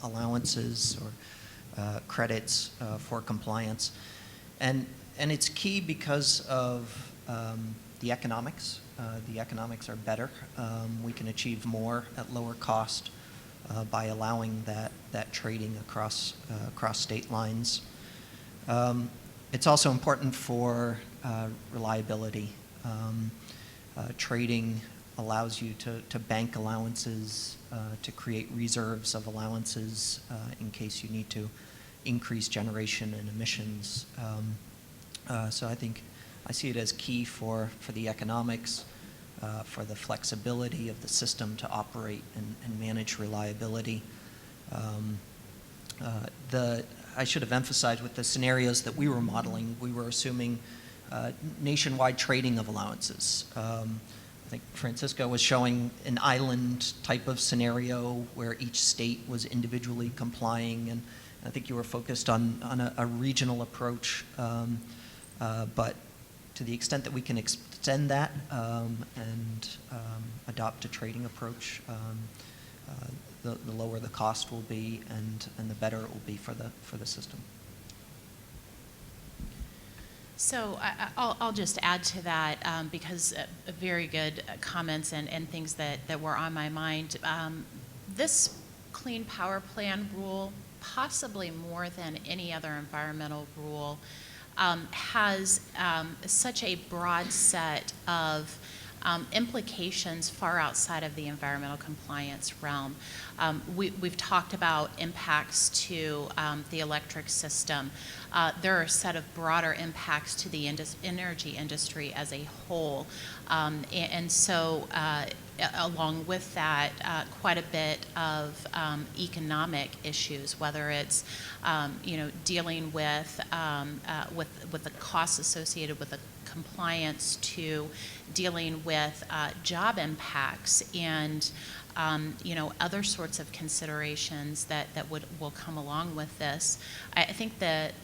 allowances or credits for compliance. And it's key because of the economics. The economics are better. We can achieve more at lower cost by allowing that trading across state lines. It's also important for reliability. Trading allows you to bank allowances, to create reserves of allowances in case you need to increase generation and emissions. So I see it as key for the economics, for the flexibility of the system to operate and manage reliability. I should have emphasized with the scenarios that we were modeling, we were assuming nationwide trading of allowances. I think Francisco was showing an island type of scenario where each state was individually complying, and I think you were focused on a regional approach. But to the extent that we can extend that and adopt a trading approach, the lower the cost will be, and the better it will be for the system. So I'll just add to that because very good comments and things that were on my mind. This Clean Power Plan rule, possibly more than any other environmental rule, has such a broad set of implications far outside of the environmental compliance realm. We've talked about impacts to the electric system. There are a set of broader impacts to the energy industry as a whole. And so along with that, quite a bit of economic issues, whether it's dealing with the costs associated with the compliance, to dealing with job impacts and other sorts of considerations that will come along with this. I think the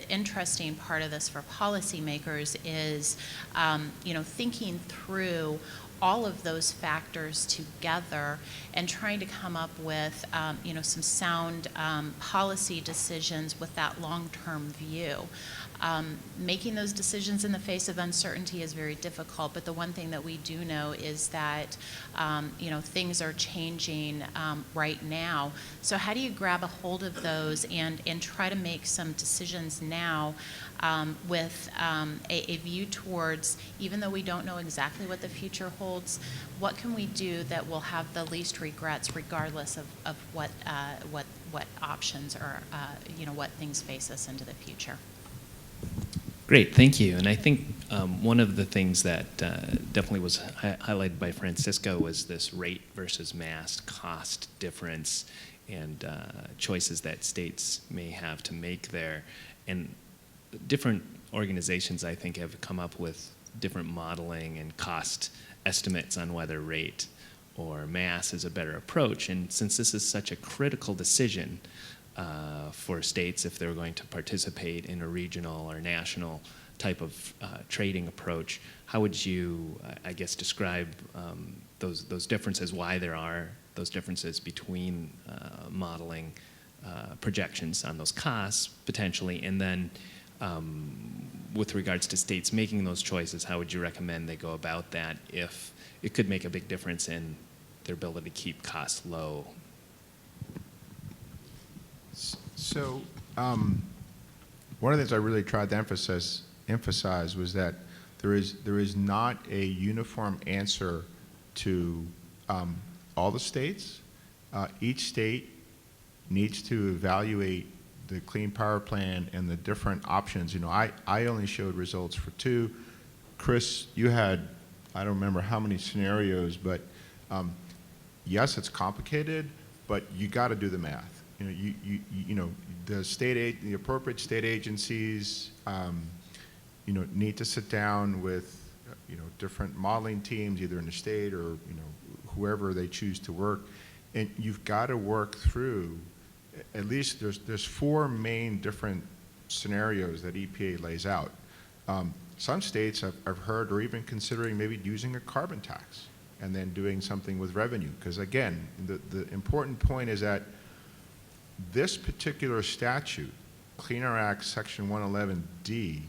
interesting part of this for policymakers is thinking through all of those factors together and trying to come up with some sound policy decisions with that long-term view. Making those decisions in the face of uncertainty is very difficult, but the one thing that we do know is that things are changing right now. So how do you grab a hold of those and try to make some decisions now with a view towards, even though we don't know exactly what the future holds, what can we do that will have the least regrets regardless of what options or what things face us into the future? Great, thank you. And I think one of the things that definitely was highlighted by Francisco was this rate versus mass cost difference and choices that states may have to make there. And different organizations, I think, have come up with different modeling and cost estimates on whether rate or mass is a better approach. And since this is such a critical decision for states if they're going to participate in a regional or national type of trading approach, how would you, I guess, describe those differences, why there are those differences between modeling projections on those costs potentially, and then with regards to states making those choices, how would you recommend they go about that if it could make a big difference in their ability to keep costs low? So one of the things I really tried to emphasize was that there is not a uniform answer to all the states. Each state needs to evaluate the Clean Power Plan and the different options. I only showed results for 2. Chris, you had, I don't remember how many scenarios, but yes, it's complicated, but you got to do the math. The appropriate state agencies, need to sit down with, different modeling teams, either in the state or, whoever they choose to work, and you've got to work through. At least there's 4 main different scenarios that EPA lays out. Some states I've heard are even considering maybe using a carbon tax and then doing something with revenue. Because again, the important point is that this particular statute, Clean Air Act Section 111D,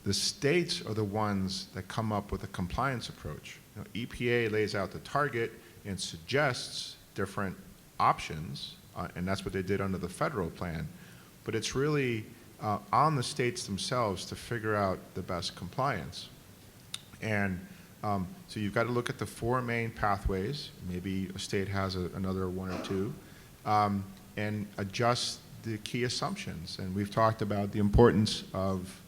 the states are the ones that come up with a compliance approach. EPA lays out the target and suggests different options, and that's what they did under the federal plan. But it's really on the states themselves to figure out the best compliance. And so you've got to look at the 4 main pathways. Maybe a state has another 1 or 2, and adjust the key assumptions. And we've talked about the importance of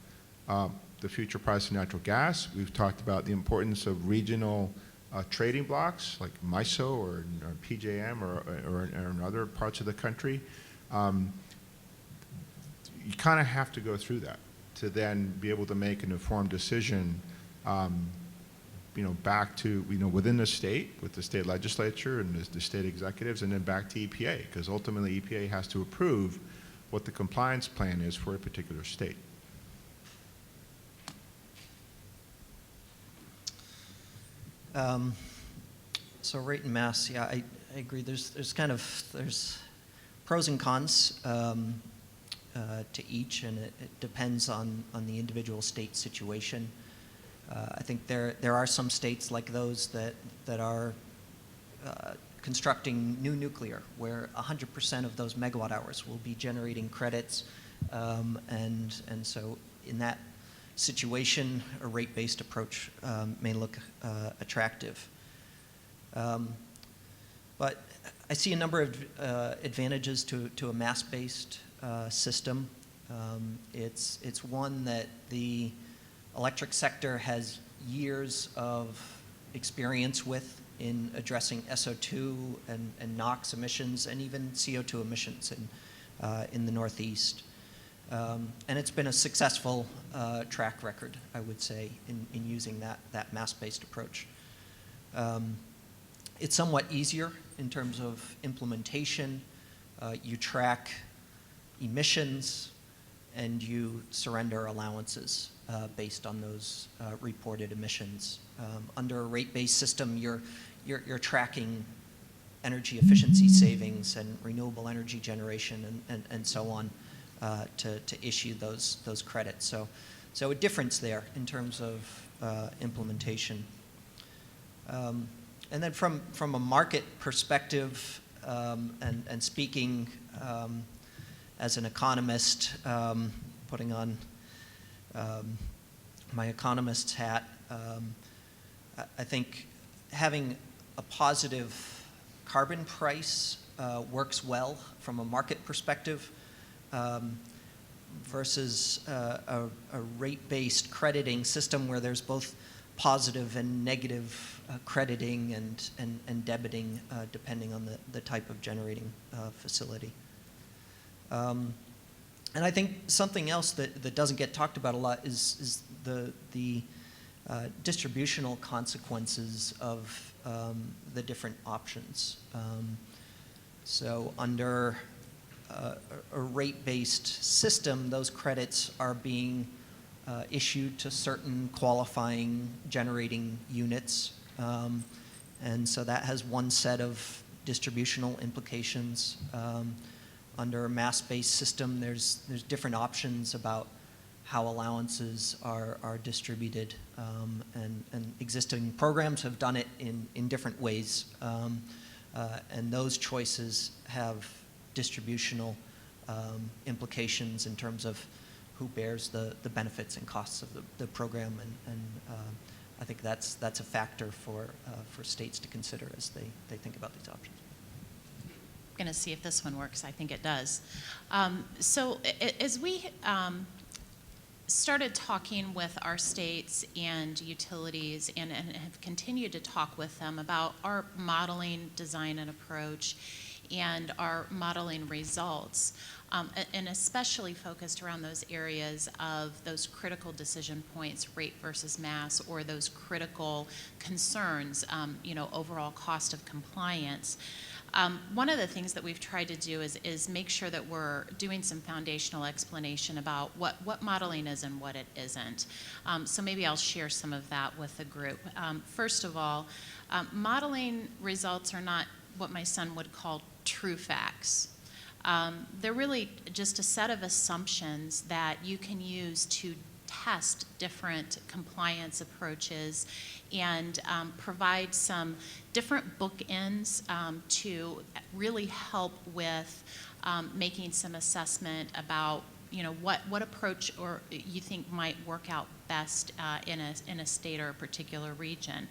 the future price of natural gas. We've talked about the importance of regional trading blocks like MISO or PJM or in other parts of the country, you kind of have to go through that to then be able to make an informed decision, back to, within the state, with the state legislature and the state executives, and then back to EPA, because ultimately EPA has to approve what the compliance plan is for a particular state. So rate and mass, yeah, I agree. There's pros and cons to each, and it depends on the individual state situation. I think there are some states like those that are constructing new nuclear, where 100% of those megawatt hours will be generating credits, and so in that situation, a rate-based approach may look attractive. But I see a number of advantages to a mass-based system. It's one that the electric sector has years of experience with in addressing SO2 and NOx emissions and even CO2 emissions in the Northeast. And it's been a successful track record, I would say, in using that mass-based approach. It's somewhat easier in terms of implementation. You track emissions and you surrender allowances based on those reported emissions. Under a rate-based system, you're tracking energy efficiency savings and renewable energy generation and so on to issue those credits. So a difference there in terms of implementation. And then from a market perspective, and speaking as an economist, putting on my economist's hat, I think having a positive carbon price works well from a market perspective versus a rate-based crediting system where there's both positive and negative crediting and debiting depending on the type of generating facility. And I think something else that doesn't get talked about a lot is the distributional consequences of the different options. So under a rate-based system, those credits are being issued to certain qualifying generating units. And so that has one set of distributional implications. Under a mass-based system, there's different options about how allowances are distributed, and existing programs have done it in different ways. And those choices have distributional implications in terms of who bears the benefits and costs of the program, and I think that's a factor for states to consider as they think about these options. I'm going to see if this one works. I think it does. So as we started talking with our states and utilities and have continued to talk with them about our modeling, design, and approach and our modeling results, and especially focused around those areas of those critical decision points, rate versus mass, or those critical concerns, overall cost of compliance. One of the things that we've tried to do is make sure that we're doing some foundational explanation about what modeling is and what it isn't. So maybe I'll share some of that with the group. First of all, modeling results are not what my son would call true facts. They're really just a set of assumptions that you can use to test different compliance approaches and provide some different bookends to really help with making some assessment about what approach or you think might work out best in a state or a particular region.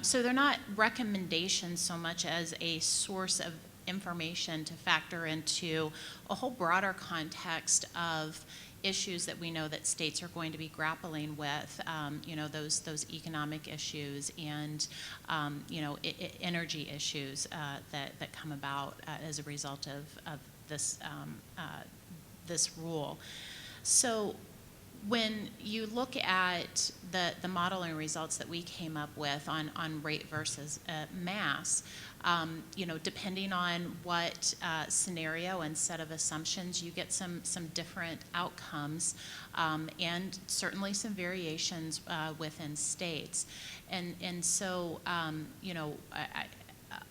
So they're not recommendations so much as a source of information to factor into a whole broader context of issues that we know that states are going to be grappling with, those economic issues and, energy issues that come about as a result of this rule. So when you look at the modeling results that we came up with on rate versus mass, depending on what scenario and set of assumptions, you get some different outcomes, and certainly some variations within states. And so,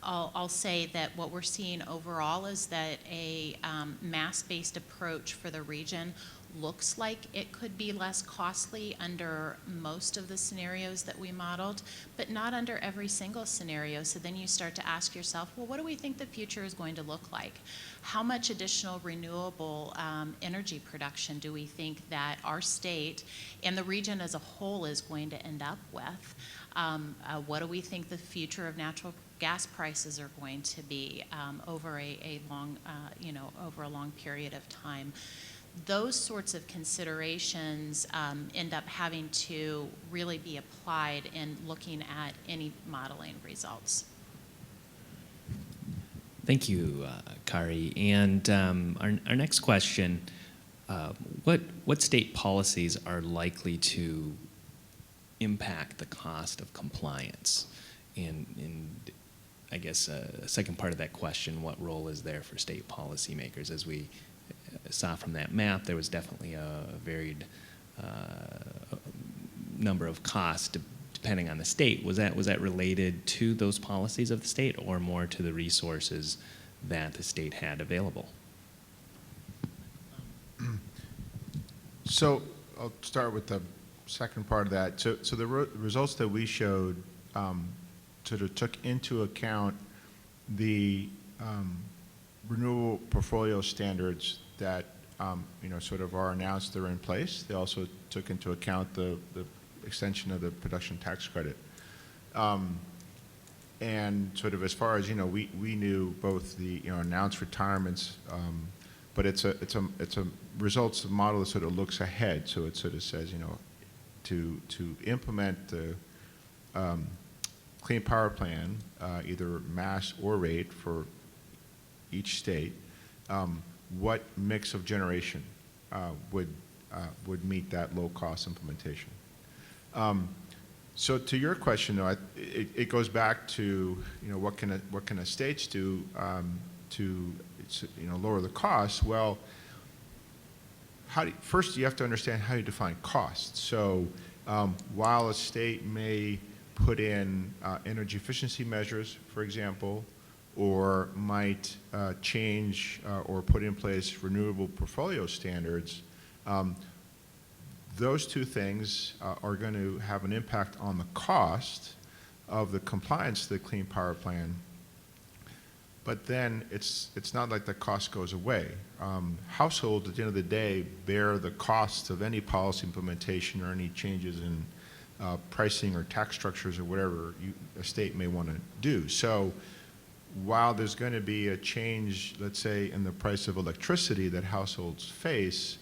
I'll say that what we're seeing overall is that a mass-based approach for the region looks like it could be less costly under most of the scenarios that we modeled, but not under every single scenario. So then you start to ask yourself, well, what do we think the future is going to look like? How much additional renewable energy production do we think that our state and the region as a whole is going to end up with? What do we think the future of natural gas prices are going to be over a long period of time? Those sorts of considerations end up having to really be applied in looking at any modeling results. Thank you, Kari. And our next question, what state policies are likely to impact the cost of compliance? And I guess a second part of that question, what role is there for state policymakers? As we saw from that map, there was definitely a varied number of costs depending on the state. Was that related to those policies of the state or more to the resources that the state had available? So I'll start with the second part of that. So the results that we showed sort of took into account the renewable portfolio standards that sort of are announced, they're in place. They also took into account the extension of the production tax credit. And sort of as far as, we knew both the, announced retirements, but it's a results model that sort of looks ahead. So it sort of says, to implement the Clean Power Plan, either mass or rate for each state, what mix of generation would meet that low-cost implementation? So to your question, though, it goes back to what can a states do to lower the costs? Well, first you have to understand how you define costs. So while a state may put in energy efficiency measures, for example, or might change or put in place renewable portfolio standards, those two things are going to have an impact on the cost of the compliance to the Clean Power Plan. But then it's not like the cost goes away. Households, at the end of the day, bear the cost of any policy implementation or any changes in pricing or tax structures or whatever a state may want to do. So while there's going to be a change, let's say, in the price of electricity that households face,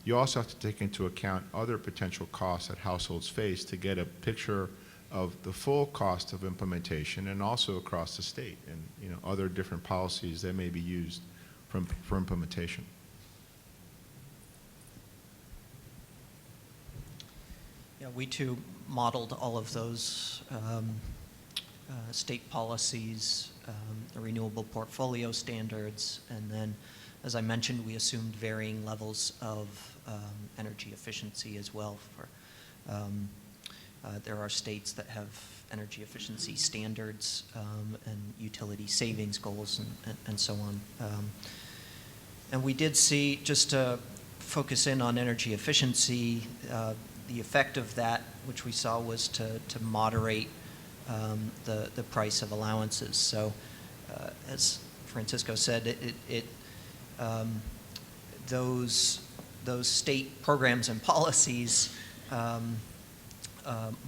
you also have to take into account other potential costs that households face to get a picture of the full cost of implementation and also across the state and other different policies that may be used for implementation. Yeah, we too modeled all of those state policies, the renewable portfolio standards, and then, as I mentioned, we assumed varying levels of energy efficiency as well. There are states that have energy efficiency standards and utility savings goals and so on. And we did see, just to focus in on energy efficiency, the effect of that, which we saw, was to moderate the price of allowances. So as Francisco said, those state programs and policies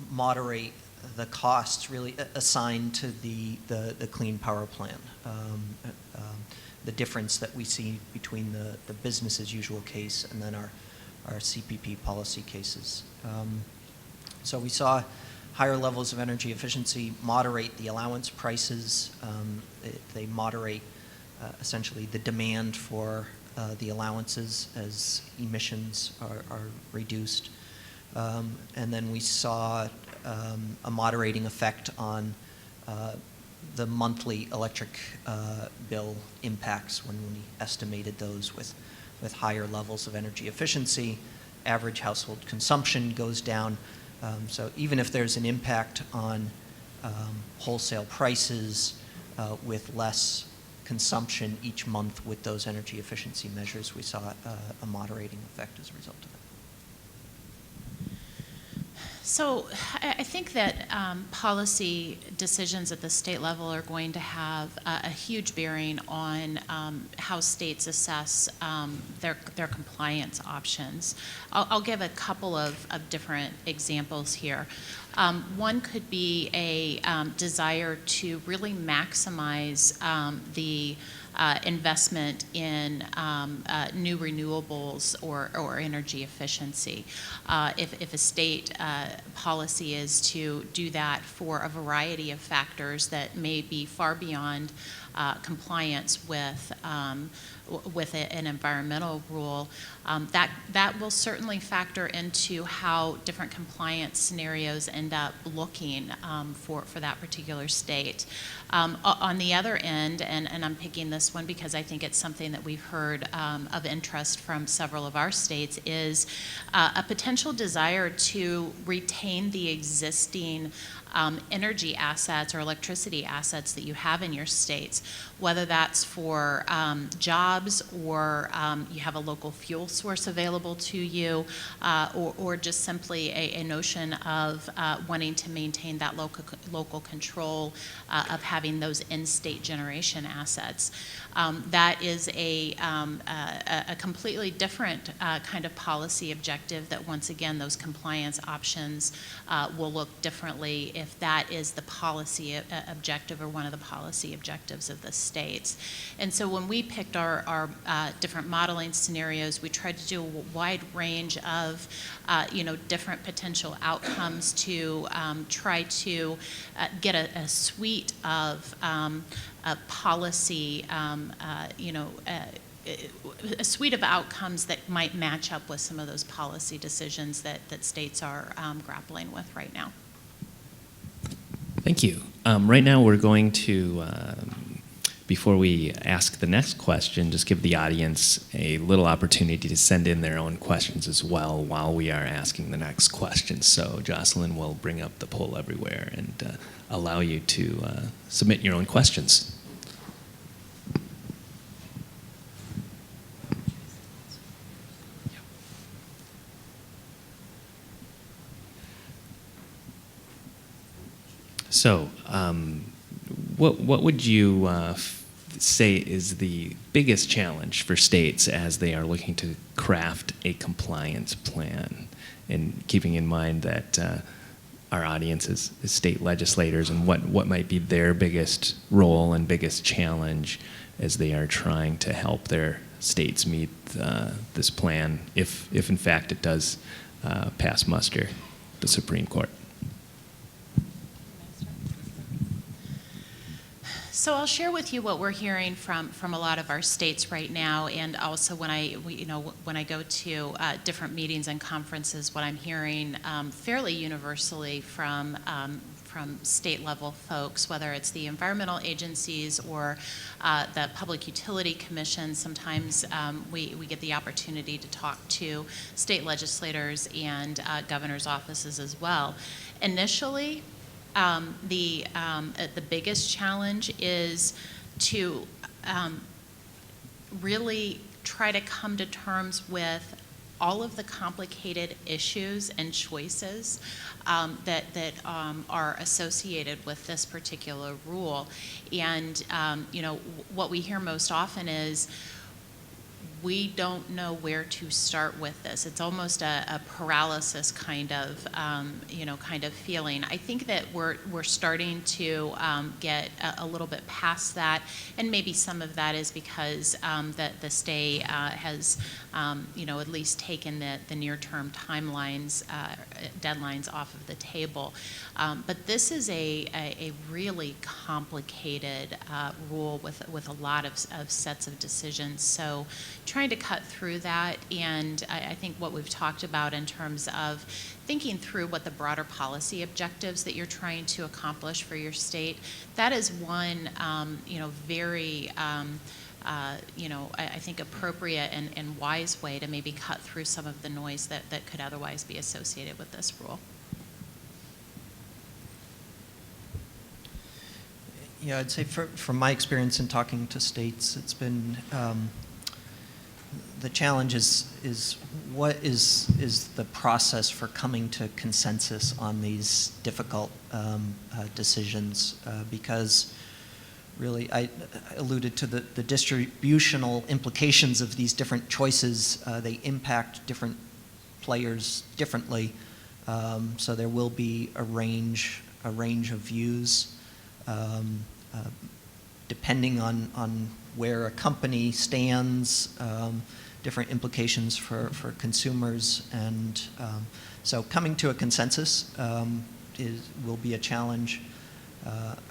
moderate the costs really assigned to the Clean Power Plan. The difference that we see between the business as usual case and then our CPP policy cases. So we saw higher levels of energy efficiency moderate the allowance prices. They moderate essentially the demand for the allowances as emissions are reduced. And then we saw a moderating effect on the monthly electric bill impacts when we estimated those with higher levels of energy efficiency. Average household consumption goes down. So even if there's an impact on wholesale prices with less consumption each month with those energy efficiency measures, we saw a moderating effect as a result of that. So I think that policy decisions at the state level are going to have a huge bearing on how states assess their compliance options. I'll give a couple of different examples here. One could be a desire to really maximize the investment in new renewables or energy efficiency. If a state policy is to do that for a variety of factors that may be far beyond compliance with an environmental rule, that will certainly factor into how different compliance scenarios end up looking for that particular state. On the other end, and I'm picking this one because I think it's something that we've heard of interest from several of our states, is a potential desire to retain the existing energy assets or electricity assets that you have in your states, whether that's for jobs or you have a local fuel source available to you, or just simply a notion of wanting to maintain that local control of having those in-state generation assets. That is a completely different kind of policy objective that, once again, those compliance options will look differently if that is the policy objective or one of the policy objectives of the states. And so when we picked our different modeling scenarios, we tried to do a wide range of different potential outcomes to try to get a suite of policy, a suite of outcomes that might match up with some of those policy decisions that states are grappling with right now. Thank you. Right now we're going to, before we ask the next question, just give the audience a little opportunity to send in their own questions as well while we are asking the next question. So Jocelyn will bring up the poll everywhere and allow you to submit your own questions. So, what would you say is the biggest challenge for states as they are looking to craft a compliance plan, and keeping in mind that our audience is state legislators, and what might be their biggest role and biggest challenge as they are trying to help their states meet this plan, if in fact it does pass muster the Supreme Court? So I'll share with you what we're hearing from a lot of our states right now, and also when I go to different meetings and conferences, what I'm hearing fairly universally from state level folks, whether it's the environmental agencies or the Public Utility Commission. Sometimes we get the opportunity to talk to state legislators and governor's offices as well. Initially, the biggest challenge is to really try to come to terms with all of the complicated issues and choices that are associated with this particular rule. And what we hear most often is, we don't know where to start with this. It's almost a paralysis kind of, kind of feeling. I think that we're starting to get a little bit past that, and maybe some of that is because the stay has, at least taken the near-term timelines, deadlines off of the table. But this is a really complicated rule with a lot of sets of decisions. So trying to cut through that, and I think what we've talked about in terms of thinking through what the broader policy objectives that you're trying to accomplish for your state, that is one, very, I think appropriate and wise way to maybe cut through some of the noise that could otherwise be associated with this rule. Yeah, I'd say from my experience in talking to states, it's been the challenge is what is the process for coming to consensus on these difficult decisions, because really I alluded to the distributional implications of these different choices. They impact different players differently, so there will be a range of views. Depending on where a company stands, different implications for consumers, and so coming to a consensus will be a challenge.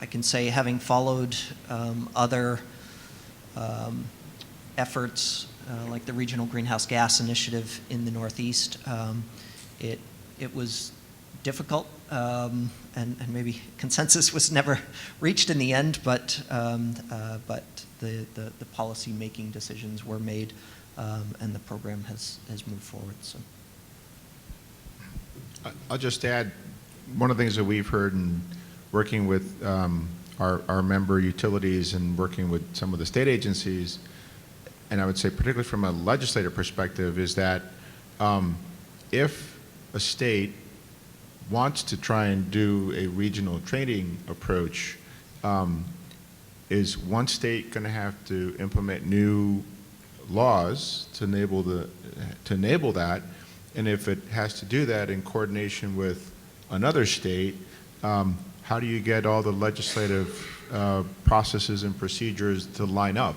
I can say, having followed other efforts like the Regional Greenhouse Gas Initiative in the Northeast, it was difficult, and maybe consensus was never reached in the end, but the policy making decisions were made, and the program has moved forward. So I'll just add, one of the things that we've heard in working with our member utilities and working with some of the state agencies, and I would say particularly from a legislative perspective, is that if a state wants to try and do a regional trading approach, is one state going to have to implement new laws to enable that, and if it has to do that in coordination with another state, how do you get all the legislative processes and procedures to line up?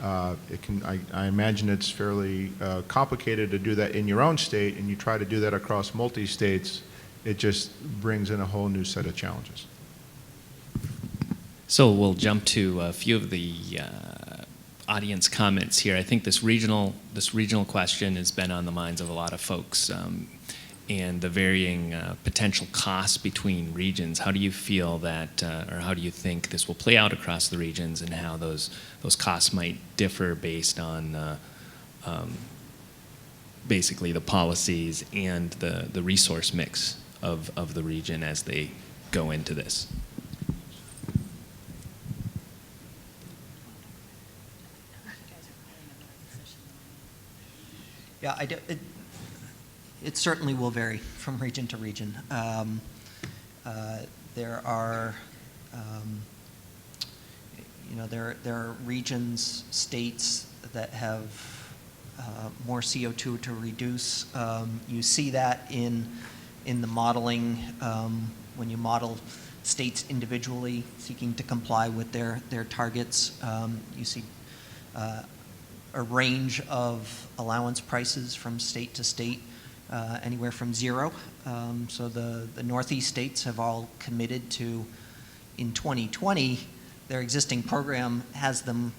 I imagine it's fairly complicated to do that in your own state, and you try to do that across multi-states, it just brings in a whole new set of challenges. So we'll jump to a few of the audience comments here. I think this regional question has been on the minds of a lot of folks, and the varying potential costs between regions. How do you feel that, or how do you think this will play out across the regions, and how those costs might differ based on basically the policies and the resource mix of the region as they go into this? yeah, it certainly will vary from region to region. There are there are regions, states that have more CO2 to reduce. You see that in the modeling, when you model states individually seeking to comply with their targets. You see a range of allowance prices from state to state, anywhere from zero. So the Northeast states have all committed to, in 2020, their existing program has them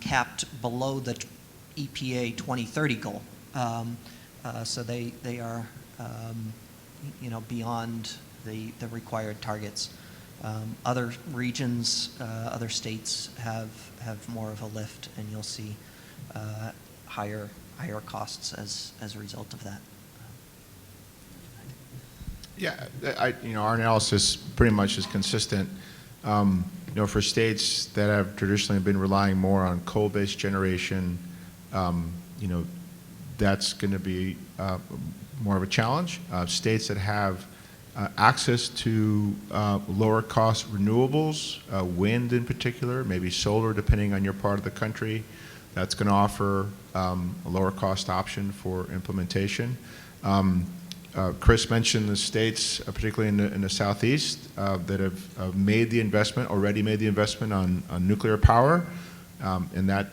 capped below the EPA 2030 goal. So they are beyond the required targets. Other regions, other states have more of a lift, and you'll see higher costs as a result of that. Yeah, our analysis pretty much is consistent. For states that have traditionally been relying more on coal-based generation, that's going to be more of a challenge. States that have access to lower cost renewables, wind in particular, maybe solar depending on your part of the country, That's going to offer a lower cost option for implementation. Chris mentioned the states, particularly in the Southeast, that have made the investment, already made the investment on nuclear power, and that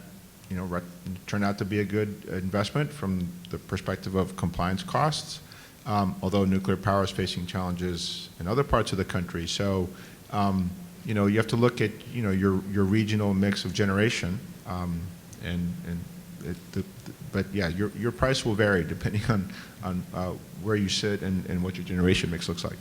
turned out to be a good investment from the perspective of compliance costs, although nuclear power is facing challenges in other parts of the country. So, you have to look at, your regional mix of generation, but yeah, your price will vary depending on where you sit and what your generation mix looks like.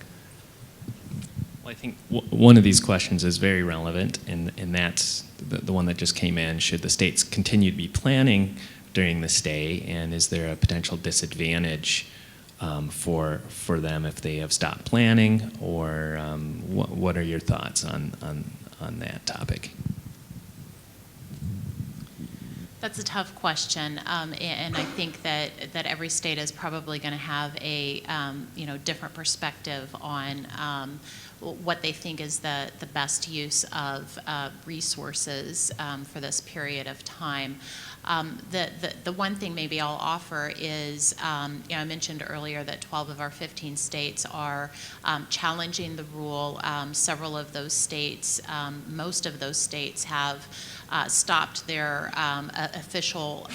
Well, I think one of these questions is very relevant, and that's the one that just came in. Should the states continue to be planning during the stay, and is there a potential disadvantage for them if they have stopped planning, or what are your thoughts on that topic? That's a tough question, and I think that every state is probably going to have a different perspective on what they think is the best use of resources for this period of time. The one thing maybe I'll offer is, I mentioned earlier that 12 of our 15 states are challenging the rule. Several of those states, most of those states have stopped their official,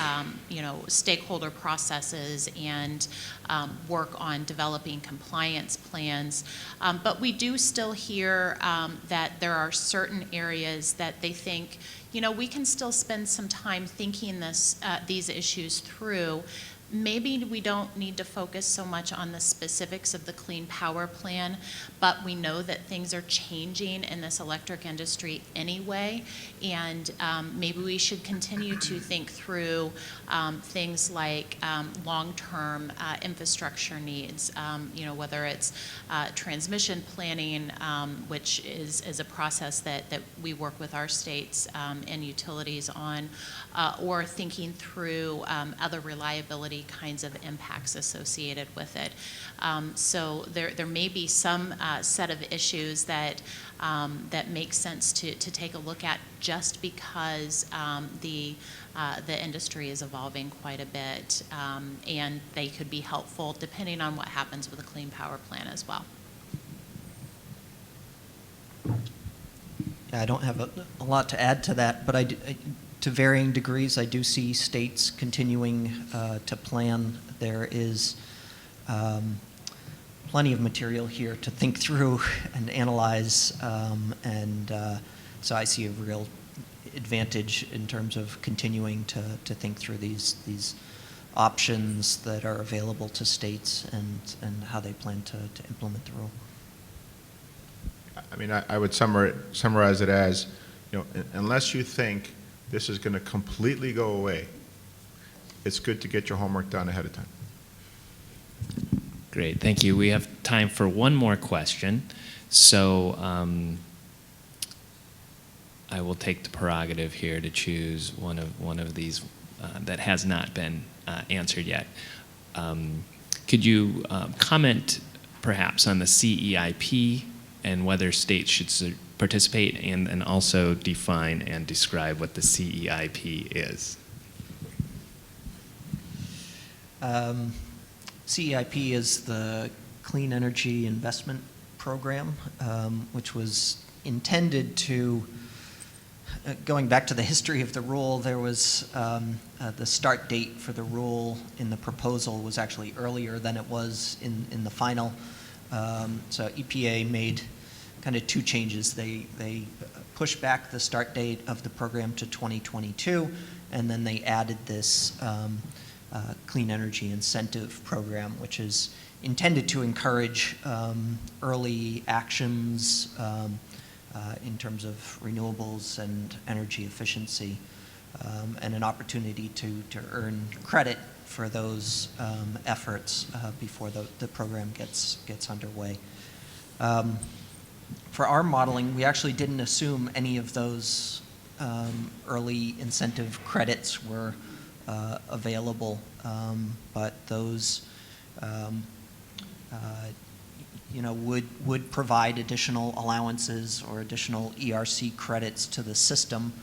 stakeholder processes and work on developing compliance plans. But we do still hear that there are certain areas that they think, we can still spend some time thinking these issues through. Maybe we don't need to focus so much on the specifics of the Clean Power Plan, but we know that things are changing in this electric industry anyway, and maybe we should continue to think through things like long-term infrastructure needs, whether it's transmission planning, which is a process that we work with our states and utilities on, or thinking through other reliability kinds of impacts associated with it. So there may be some set of issues that make sense to take a look at, just because the industry is evolving quite a bit, and they could be helpful depending on what happens with the Clean Power Plan as well. Yeah, I don't have a lot to add to that, but to varying degrees, I do see states continuing to plan. There is plenty of material here to think through and analyze, so I see a real advantage in terms of continuing to think through these options that are available to states and how they plan to implement the rule. I mean, I would summarize it as, unless you think this is going to completely go away, it's good to get your homework done ahead of time. Great, thank you. We have time for one more question. So I will take the prerogative here to choose one of these that has not been answered yet. Could you comment perhaps on the CEIP and whether states should participate, and also define and describe what the CEIP is? CEIP is the Clean Energy Investment Program, which was intended to, going back to the history of the rule, there was the start date for the rule in the proposal was actually earlier than it was in the final. So EPA made kind of two changes. They pushed back the start date of the program to 2022, and then they added this Clean Energy Incentive Program, which is intended to encourage early actions in terms of renewables and energy efficiency, and an opportunity to earn credit for those efforts before the program gets underway. For our modeling, we actually didn't assume any of those early incentive credits were available, but those would provide additional allowances or additional ERC credits to the system,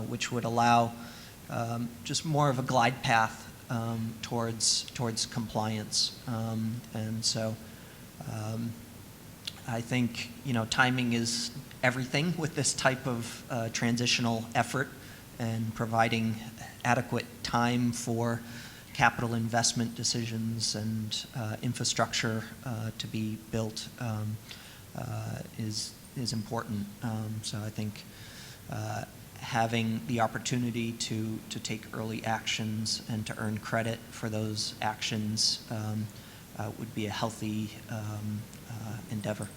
which would allow just more of a glide path towards compliance. And so I think, timing is everything with this type of transitional effort, and providing adequate time for capital investment decisions and infrastructure to be built is important. So I think having the opportunity to take early actions and to earn credit for those actions would be a healthy endeavor.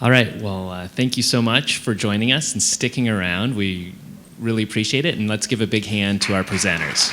All right, well, thank you so much for joining us and sticking around. We really appreciate it, and let's give a big hand to our presenters.